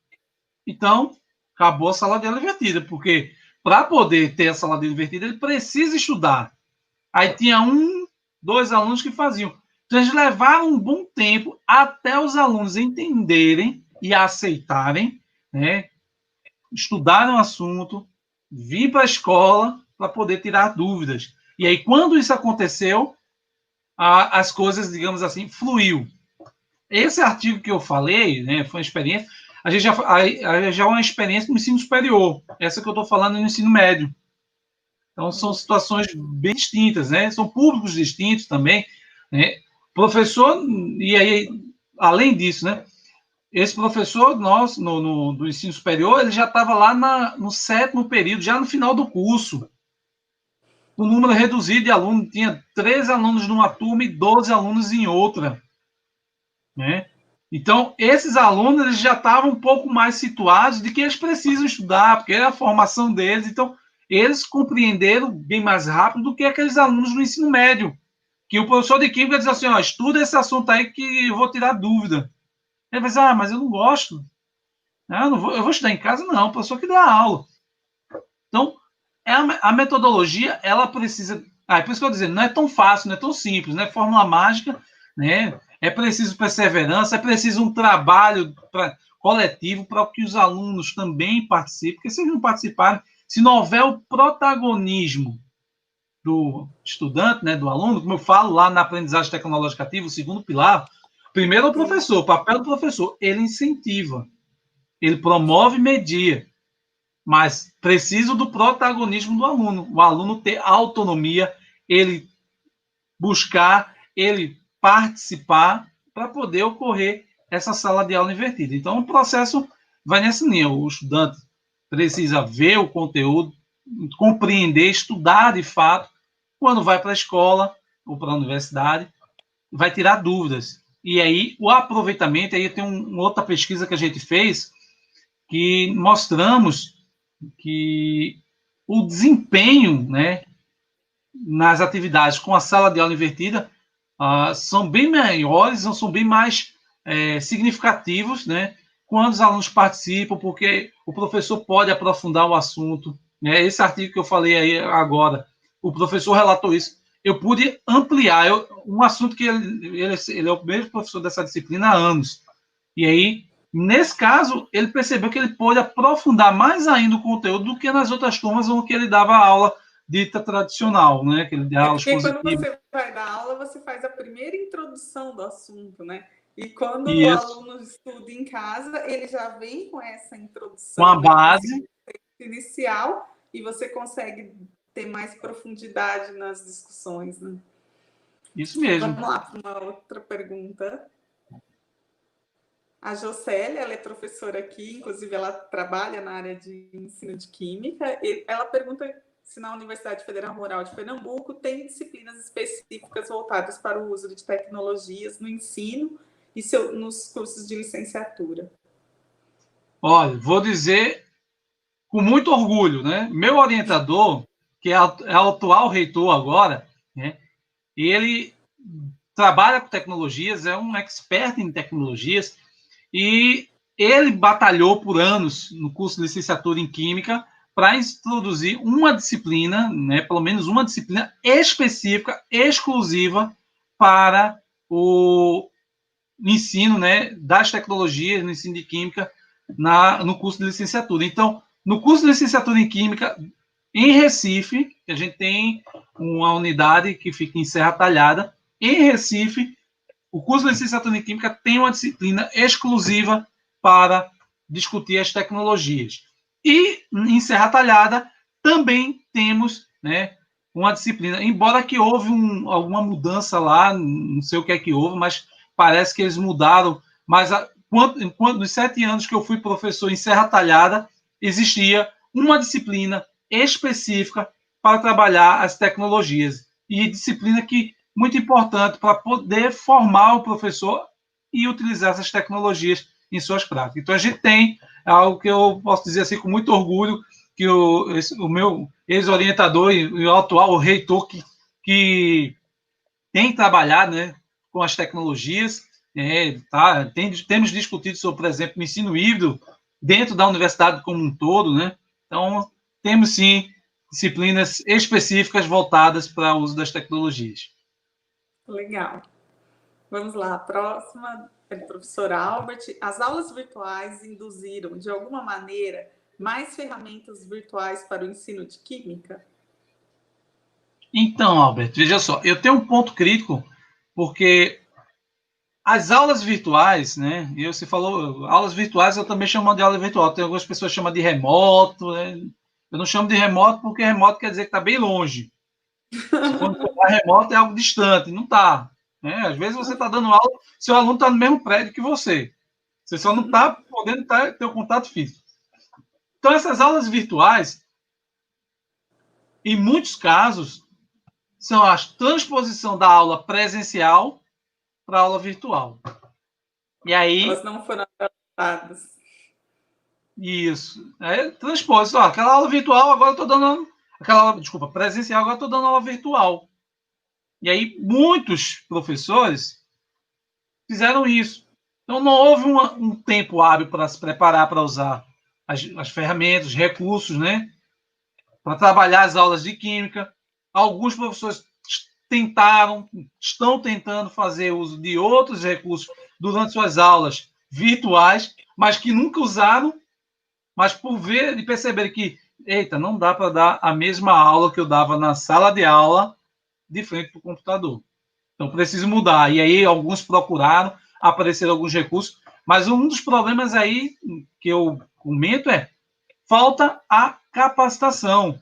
Então, acabou a sala de aula invertida, porque para poder ter a sala de aula invertida, ele precisa estudar. Aí tinha dois alunos que faziam. Então, eles levaram um bom tempo até os alunos entenderem e aceitarem, né, estudarem o assunto, vir para a escola para poder tirar dúvidas. E aí, quando isso aconteceu, as coisas, digamos assim, fluiu. Esse artigo que eu falei, né, foi uma experiência, a gente já é uma experiência no ensino superior. Essa que eu estou falando no ensino médio. Então, são situações bem distintas, né? São públicos distintos também, né? Professor, e aí, além disso, né? Esse professor nosso, do ensino superior, ele já estava lá no 7º período, já no final do curso. O número reduzido de alunos, tinha 13 alunos numa turma e 12 alunos em outra, né? Então, esses alunos eles já estavam um pouco mais situados de que eles precisam estudar, porque é a formação deles. Então, eles compreenderam bem mais rápido do que aqueles alunos do ensino médio, que o professor de química diz assim, ó, estuda esse assunto aí que eu vou tirar dúvida. Ele vai dizer, mas eu não gosto. Eu vou estudar em casa? Não, o professor que dá aula. Então, a metodologia, ela precisa... é por isso que eu estou dizendo, não é tão fácil, não é tão simples, não é fórmula mágica, né? É preciso perseverança, é preciso um trabalho coletivo para que os alunos também participem, porque se eles não participarem, se não houver o protagonismo do estudante, né, do aluno, como eu falo lá na aprendizagem tecnológica ativa, o segundo pilar, primeiro é o professor, o papel do professor, ele incentiva, ele promove e media, mas preciso do protagonismo do aluno, o aluno ter autonomia, ele buscar, ele participar para poder ocorrer essa sala de aula invertida. Então, o processo vai nessa linha, o estudante precisa ver o conteúdo, compreender, estudar de fato, quando vai para a escola ou para a universidade, vai tirar dúvidas. E aí, o aproveitamento, aí tem uma outra pesquisa que a gente fez, que mostramos que o desempenho, né, nas atividades com a sala de aula invertida são bem maiores, são bem mais significativos, né, quando os alunos participam, porque o professor pode aprofundar o assunto. Né? Esse artigo que eu falei aí agora, o professor relatou isso. Eu pude ampliar um assunto que ele é o mesmo professor dessa disciplina há anos. E aí, nesse caso, ele percebeu que ele pôde aprofundar mais ainda o conteúdo do que nas outras turmas onde ele dava aula dita tradicional, né? Que ele dá aula porque quando expositiva. você vai dar aula, você faz a primeira introdução do assunto, né? E quando o Isso. aluno estuda em casa, ele já vem com essa introdução, Com a base inicial, e você consegue ter mais profundidade nas discussões, né? Isso mesmo. Vamos lá para uma outra pergunta. A Jocélia, ela é professora aqui, inclusive ela trabalha na área de ensino de química. Ela pergunta se na Universidade Federal Rural de Pernambuco tem disciplinas específicas voltadas para o uso de tecnologias no ensino e nos cursos de licenciatura. Olha, vou dizer com muito orgulho, né? Meu orientador, que é o atual reitor agora, né? Ele trabalha com tecnologias, é um expert em tecnologias, e ele batalhou por anos no curso de licenciatura em Química para introduzir uma disciplina, né, pelo menos uma disciplina específica, exclusiva para o ensino, né, das tecnologias, no ensino de Química, no curso de licenciatura. Então, no curso de licenciatura em Química, em Recife, que a gente tem uma unidade que fica em Serra Talhada, em Recife, o curso de licenciatura em Química tem uma disciplina exclusiva para discutir as tecnologias. E em Serra Talhada também temos, né, uma disciplina, embora que houve alguma mudança lá, não sei o que é que houve, mas parece que eles mudaram. Mas nos 7 anos que eu fui professor em Serra Talhada, existia uma disciplina específica para trabalhar as tecnologias. E disciplina que muito importante para poder formar o professor e utilizar essas tecnologias em suas práticas. Então, a gente tem algo que eu posso dizer assim com muito orgulho, que o meu ex-orientador e o atual reitor que tem trabalhado, né, com as tecnologias, temos discutido sobre, por exemplo, o ensino híbrido dentro da universidade como um todo, né? Então, temos sim disciplinas específicas voltadas para o uso das tecnologias. Legal. Vamos lá, a próxima é do professor Albert. As aulas virtuais induziram, de alguma maneira, mais ferramentas virtuais para o ensino de química? Então, Albert, veja só, eu tenho um ponto crítico, porque as aulas virtuais, né? Você falou, aulas virtuais eu também chamo de aula virtual. Tem algumas pessoas que chamam de remoto, né? Eu não chamo de remoto porque remoto quer dizer que está bem longe. Se quando falar remoto é algo distante, não está. Né? Às vezes você está dando aula, seu aluno está no mesmo prédio que você. Você só não está podendo ter o contato físico. Então, essas aulas virtuais, em muitos casos, são a transposição da aula presencial para a aula virtual. E aí... Elas não foram adaptadas. Isso. Aí transpôs. Aquela aula virtual, agora eu estou dando... Aquela aula, desculpa, presencial, agora eu estou dando aula virtual. E aí muitos professores fizeram isso. Então não houve um tempo hábil para se preparar para usar as ferramentas, os recursos, né? Para trabalhar as aulas de química. Alguns professores estão tentando fazer uso de outros recursos durante suas aulas virtuais, mas que nunca usaram, mas por ver e perceber que, eita, não dá para dar a mesma aula que eu dava na sala de aula de frente para o computador. Então, preciso mudar. E aí, alguns procuraram, apareceram alguns recursos, mas um dos problemas aí que eu comento é falta a capacitação.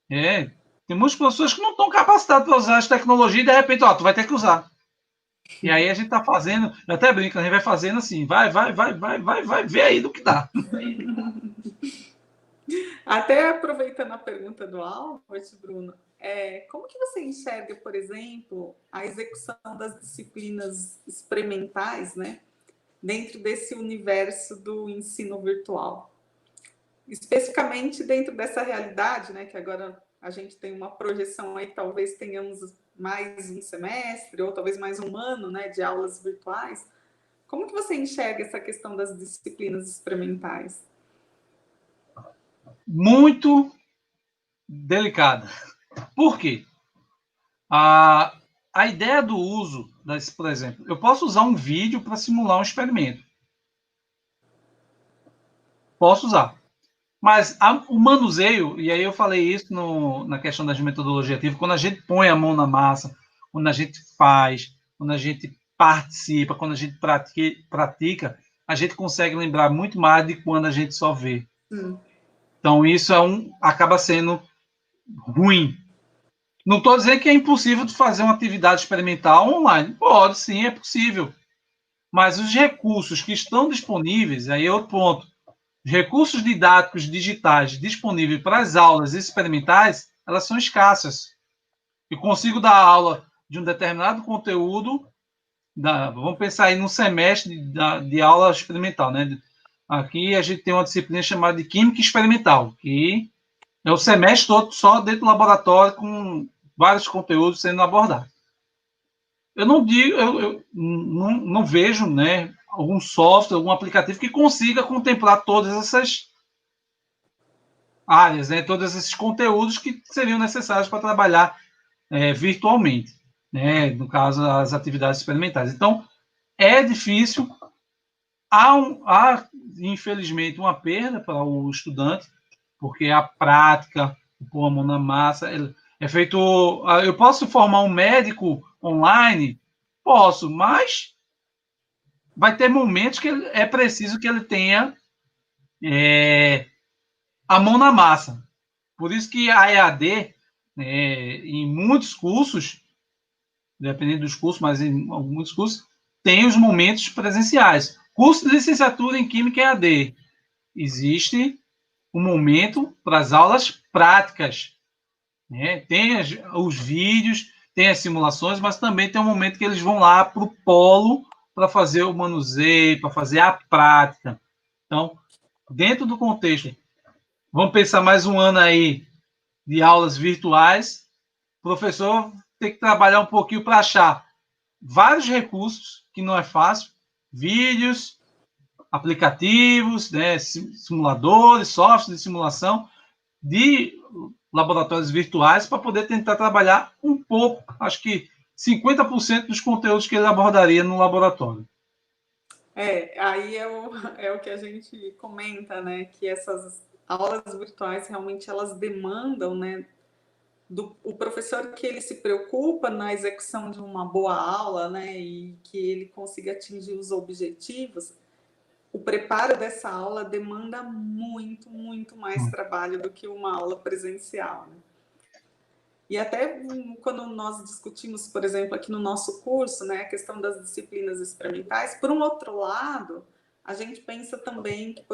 Tem muitas pessoas que não estão capacitadas para usar as tecnologias e, de repente, tu vai ter que usar. E aí a gente está fazendo, eu até brinco, a gente vai fazendo assim, vai, ver aí do que dá. Até aproveitando a pergunta do Albert, Bruno, como que você enxerga, por exemplo, a execução das disciplinas experimentais, né, dentro desse universo do ensino virtual? Especificamente dentro dessa realidade, né, que agora a gente tem uma projeção aí, talvez tenhamos mais um semestre, ou talvez mais um ano, né, de aulas virtuais. Como que você enxerga essa questão das disciplinas experimentais? Muito delicada. Por quê? A ideia do uso, por exemplo, eu posso usar um vídeo para simular um experimento. Posso usar. Mas o manuseio, e aí eu falei isso na questão das metodologias ativas, quando a gente põe a mão na massa, quando a gente faz, quando a gente participa, quando a gente pratica, a gente consegue lembrar muito mais de quando a gente só vê. Então, isso acaba sendo ruim. Não estou dizendo que é impossível de fazer uma atividade experimental online. Pode, sim, é possível. Mas os recursos que estão disponíveis, aí é outro ponto. Os recursos didáticos digitais disponíveis para as aulas experimentais, elas são escassas. Eu consigo dar aula de um determinado conteúdo, vamos pensar aí num semestre de aula experimental, né? Aqui a gente tem uma disciplina chamada de Química Experimental, que é o semestre todo só dentro do laboratório com vários conteúdos sendo abordados. Eu não digo, eu não vejo, né, algum software, algum aplicativo que consiga contemplar todas essas áreas, né, todos esses conteúdos que seriam necessários para trabalhar virtualmente, né, no caso, as atividades experimentais. Então, é difícil, há infelizmente, uma perda para o estudante, porque a prática, pôr a mão na massa, é feito. Eu posso formar um médico online? Posso, mas vai ter momentos que é preciso que ele tenha a mão na massa. Por isso que a EAD, em muitos cursos, dependendo dos cursos, mas em alguns cursos, tem os momentos presenciais. Curso de licenciatura em Química EAD. Existe um momento para as aulas práticas. Né? Tem os vídeos, tem as simulações, mas também tem um momento que eles vão lá para o polo para fazer o manuseio, para fazer a prática. Então, dentro do contexto, vamos pensar mais um ano aí de aulas virtuais, o professor tem que trabalhar um pouquinho para achar vários recursos, que não é fácil, vídeos, aplicativos, né, simuladores, softwares de simulação de laboratórios virtuais para poder tentar trabalhar um pouco, acho que 50% dos conteúdos que ele abordaria no laboratório. Aí é o que a gente comenta, né, que essas aulas virtuais realmente elas demandam, né, o professor que ele se preocupa na execução de uma boa aula, né, e que ele consiga atingir os objetivos, o preparo dessa aula demanda muito, muito mais trabalho do que uma aula presencial, né? E até quando nós discutimos, por exemplo, aqui no nosso curso, né, a questão das disciplinas experimentais, por um outro lado, a gente pensa também que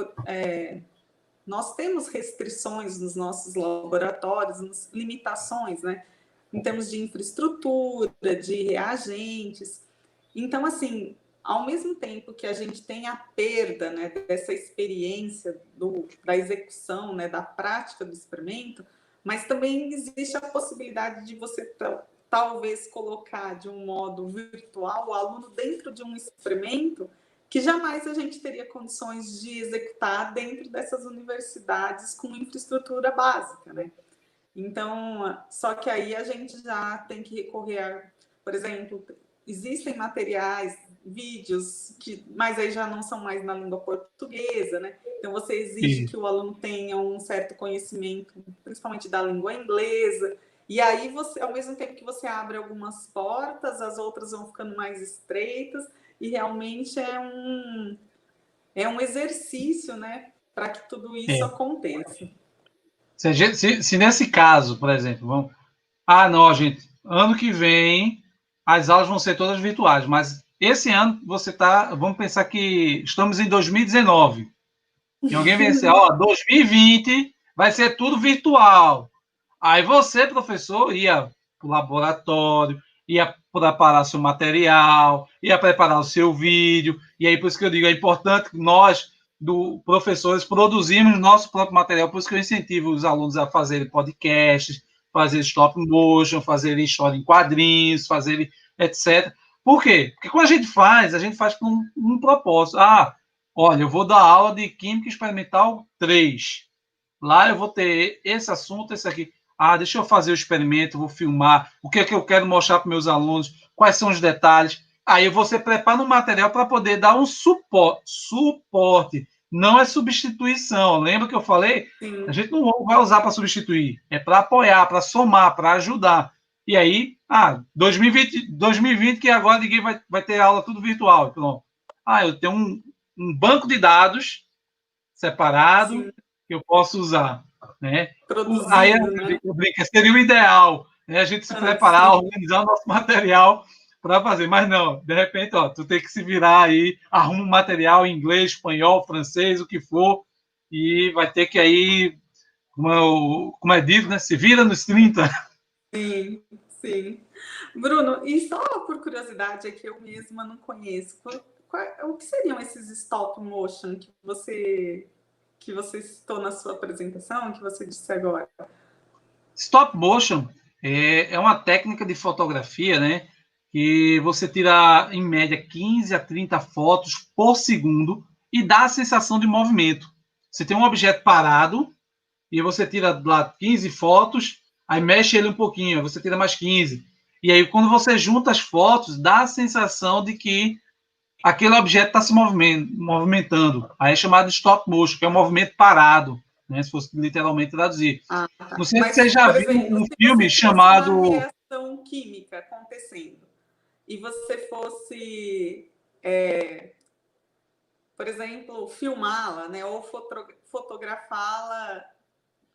nós temos restrições nos nossos laboratórios, limitações, né, em termos de infraestrutura, de reagentes. Então, assim, ao mesmo tempo que a gente tem a perda, né, dessa experiência da execução, né, da prática do experimento, mas também existe a possibilidade de você talvez colocar de um modo virtual o aluno dentro de um experimento que jamais a gente teria condições de executar dentro dessas universidades com infraestrutura básica, né? Então, só que aí a gente já tem que recorrer a, por exemplo, existem materiais, vídeos, mas aí já não são mais na língua portuguesa, né? Então, você exige que o aluno tenha um certo conhecimento, principalmente da língua inglesa, e aí você, ao mesmo tempo que você abre algumas portas, as outras vão ficando mais estreitas, e realmente é um exercício, né, para que tudo isso aconteça. Se nesse caso, por exemplo, não, gente, ano que vem as aulas vão ser todas virtuais, mas esse ano vamos pensar que estamos em 2019, e alguém vem dizer, 2020 vai ser tudo virtual. Aí você, professor, ia para o laboratório, ia preparar seu material, ia preparar o seu vídeo, e aí por isso que eu digo, é importante que nós, professores, produzimos nosso próprio material, por isso que eu incentivo os alunos a fazerem podcasts, fazer stop motion, fazer história em quadrinhos, fazer etc. Por quê? Porque quando a gente faz com um propósito. Olha, eu vou dar aula de Química Experimental 3. Lá eu vou ter esse assunto, esse aqui. Deixa eu fazer o experimento, vou filmar, o que é que eu quero mostrar para meus alunos, quais são os detalhes. Aí você prepara um material para poder dar um suporte. Não é substituição. Lembra que eu falei? Sim. A gente não vai usar para substituir, é para apoiar, para somar, para ajudar. E aí, 2020 que agora ninguém vai ter aula tudo virtual. Pronto. Eu tenho um banco de dados separado, sim, que eu posso usar, né? Aí eu brinco, seria o ideal, né? A gente se preparar, sim, organizar o nosso material para fazer, mas não, de repente, tu tem que se virar aí, arruma um material em inglês, espanhol, francês, o que for, e vai ter que aí, como é dito, né? Se vira nos 30. Sim, sim. Bruno, e só por curiosidade, é que eu mesma não conheço, o que seriam esses stop motion que você citou na sua apresentação, que você disse agora? Stop motion é uma técnica de fotografia, né? Que você tira, em média, 15 a 30 fotos por segundo e dá a sensação de movimento. Você tem um objeto parado e você tira lá 15 fotos, aí mexe ele um pouquinho, você tira mais 15. E aí, quando você junta as fotos, dá a sensação de que aquele objeto está se movimentando. Aí é chamado de stop motion, que é um movimento parado, né? Se fosse literalmente traduzir. Tá. Não sei se você já viu um filme chamado... uma reação química acontecendo e você fosse, por exemplo, filmá-la, né, ou fotografá-la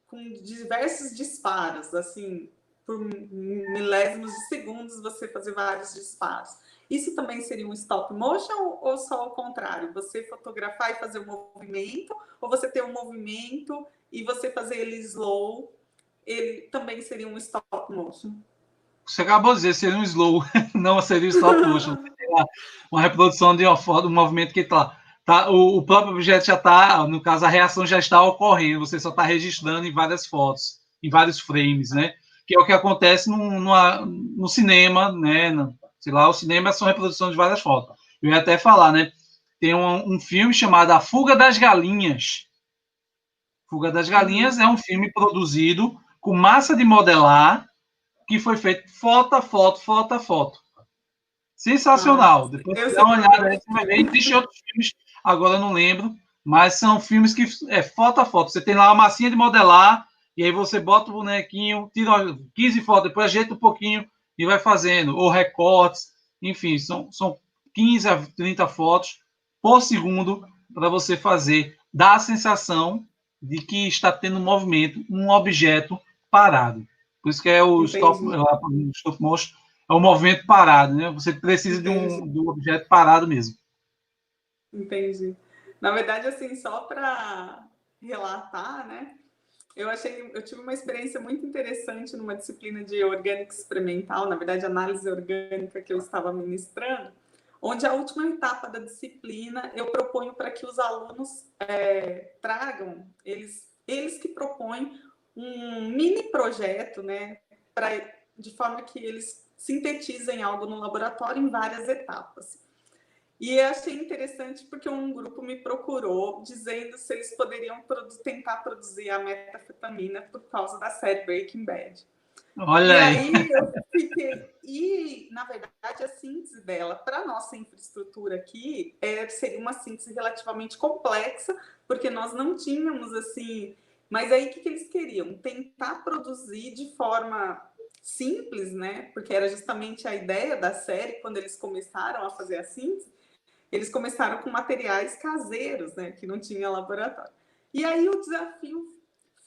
com diversos disparos, assim, por milésimos de segundos você fazer vários disparos. Isso também seria um stop motion ou só o contrário? Você fotografar e fazer o movimento, ou você ter um movimento e você fazer ele slow, ele também seria um stop motion? Você acabou de dizer, seria um slow, não seria um stop motion. Uma reprodução de uma foto, um movimento que está... o próprio objeto já está, no caso, a reação já está ocorrendo, você só está registrando em várias fotos, em vários frames, né? Que é o que acontece no cinema, né? Sei lá, o cinema são reproduções de várias fotos. Eu ia até falar, né? Tem um filme chamado A Fuga das Galinhas. Fuga das Galinhas é um filme produzido com massa de modelar, que foi feito foto a foto, foto a foto. Sensacional. Depois você dá uma olhada aí, você vai ver. Existem outros filmes, agora eu não lembro, mas são filmes que é foto a foto. Você tem lá uma massinha de modelar, e aí você bota o bonequinho, tira 15 fotos, depois ajeita um pouquinho e vai fazendo. Ou recortes, enfim, são 15 a 30 fotos por segundo para você fazer. Dá a sensação de que está tendo movimento, um objeto parado. Por isso que é o stop motion, é um movimento parado, né? Você precisa de um objeto parado mesmo. Entendi. Na verdade, assim, só para relatar, né? Eu tive uma experiência muito interessante numa disciplina de orgânica experimental, na verdade, análise orgânica que eu estava ministrando, onde a última etapa da disciplina eu proponho para que os alunos tragam, eles que propõem um mini projeto, né, de forma que eles sintetizem algo no laboratório em várias etapas. E eu achei interessante porque um grupo me procurou dizendo se eles poderiam tentar produzir a metanfetamina por causa da série Breaking Bad. Olha e aí eu fiquei... E, na verdade, a síntese dela para a nossa infraestrutura aqui seria uma síntese relativamente complexa, porque nós não tínhamos, assim... Mas aí, o que eles queriam? Tentar produzir de forma simples, né? Porque era justamente a ideia da série, quando eles começaram a fazer a síntese, eles começaram com materiais caseiros, né? Que não tinha laboratório. E aí o desafio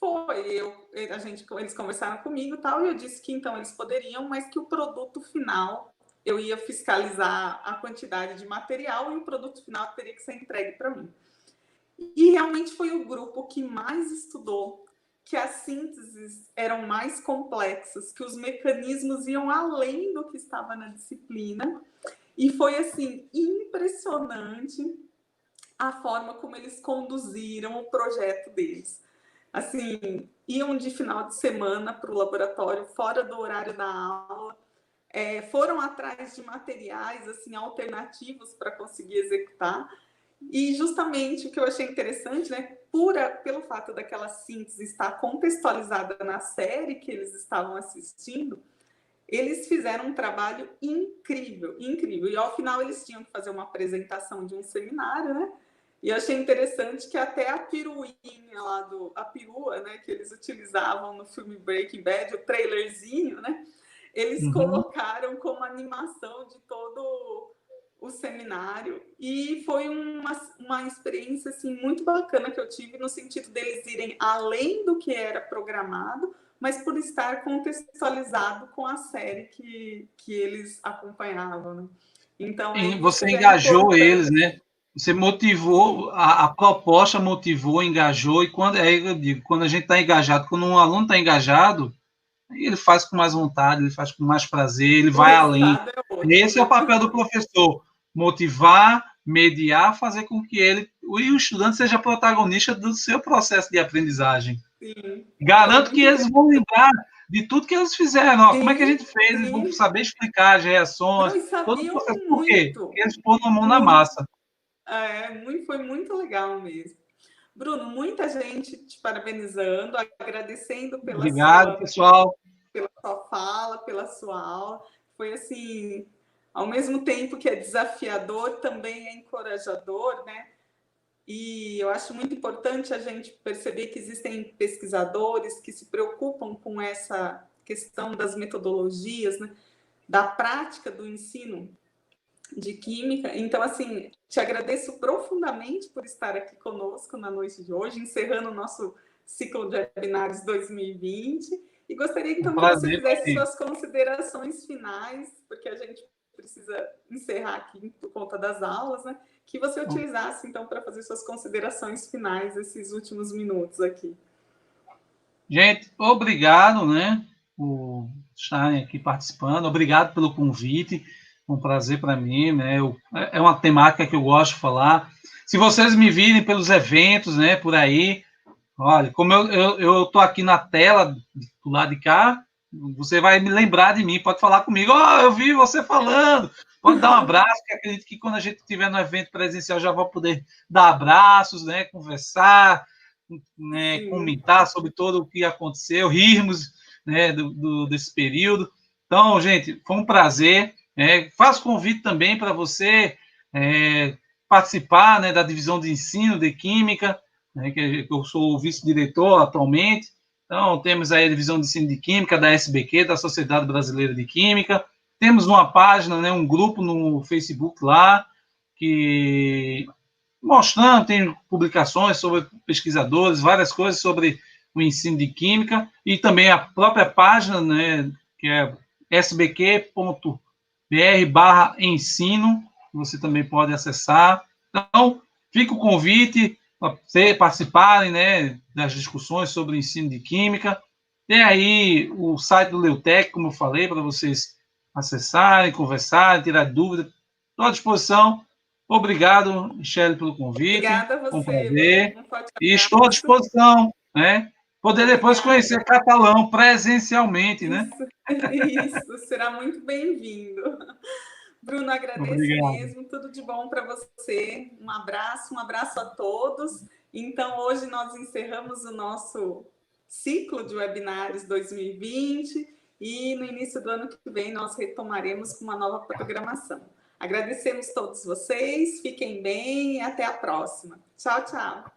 foi, eles conversaram comigo e tal, e eu disse que então eles poderiam, mas que o produto final, eu ia fiscalizar a quantidade de material e o produto final teria que ser entregue para mim. E realmente foi o grupo que mais estudou, que as sínteses eram mais complexas, que os mecanismos iam além do que estava na disciplina. E foi, assim, impressionante a forma como eles conduziram o projeto deles. Assim, iam de final de semana para o laboratório, fora do horário da aula, foram atrás de materiais, assim, alternativos para conseguir executar. E justamente o que eu achei interessante, né, pelo fato daquela síntese estar contextualizada na série que eles estavam assistindo, eles fizeram um trabalho incrível, incrível. E ao final eles tinham que fazer uma apresentação de um seminário, né? E eu achei interessante que até a peruinha lá a perua, né, que eles utilizavam no filme Breaking Bad, o trailerzinho, né? Eles colocaram como animação de todo o seminário. E foi uma experiência assim, muito bacana que eu tive, no sentido deles irem além do que era programado, mas por estar contextualizado com a série que eles acompanhavam, né? Então, aí você você vê a engajou eles, importância. né? Você motivou, a proposta motivou, engajou, e quando, eu digo, quando a gente está engajado, quando um aluno está engajado, ele faz com mais vontade, ele faz com mais prazer, ele O vai além. resultado é outro, Esse é né? o papel do professor, motivar, mediar, fazer com que o estudante seja protagonista do seu processo de aprendizagem. Sim, foi Garanto que muito eles interessante. vão lembrar de tudo que eles fizeram. Ó, como é que a Sim, gente fez? Eles vão sim. saber explicar as reações, Não, e todo o sabiam processo. Por quê? Porque muito, eles põem a mão na muito. massa. Foi muito legal mesmo. Bruno, muita gente te parabenizando, agradecendo Obrigado, pessoal. pela sua fala, pela sua aula. Foi assim, ao mesmo tempo que é desafiador, também é encorajador, né? E eu acho muito importante a gente perceber que existem pesquisadores que se preocupam com essa questão das metodologias, né? Da prática do ensino de química. Então, assim, te agradeço profundamente por estar aqui conosco na noite de hoje, encerrando o nosso ciclo de webinários 2020. E gostaria, Um então, que você prazer, fizesse amigo. suas considerações finais, porque a gente precisa encerrar aqui por conta das aulas, né? Que você utilizasse, então, para fazer suas considerações finais, esses últimos minutos aqui. Gente, obrigado, né, por estarem aqui participando. Obrigado pelo convite. Um prazer para mim, né? É uma temática que eu gosto de falar. Se vocês me virem pelos eventos, né, por aí, olha, como eu tô aqui na tela do lado de cá, você vai me lembrar de mim, pode falar comigo. Oh, eu vi você falando. Pode dar um abraço, que acredito que quando a gente estiver no evento presencial já vou poder dar abraços, né, conversar, né, comentar sobre todo o que aconteceu, rirmos, né, desse período. Então, gente, foi um prazer. Faço convite também para você participar, né, da divisão de ensino de Química, né, que eu sou o vice-diretor atualmente. Então, temos aí a divisão de ensino de Química da SBQ, da Sociedade Brasileira de Química. Temos uma página, né, um grupo no Facebook lá, que mostrando, tem publicações sobre pesquisadores, várias coisas sobre o ensino de química, e também a própria página, né, que é sbq.br/ensino, você também pode acessar. Então, fica o convite para participarem, né, das discussões sobre o ensino de química. Tem aí o site do Leutec, como eu falei, para vocês acessarem, conversarem, tirar dúvidas. Estou à disposição. Obrigado, Michele, pelo convite. Obrigada a Foi um você, prazer. Bruno. Um forte E estou à abraço. disposição, né? poder depois conhecer catalão presencialmente, né? Isso, será muito bem-vindo. Bruno, agradeço mesmo, tudo de bom para você. Um abraço a todos. Então, hoje nós encerramos o nosso ciclo de webinários 2020 e no início do ano que vem nós retomaremos com uma nova programação. Agradecemos todos vocês, fiquem bem e até a próxima. Tchau, tchau.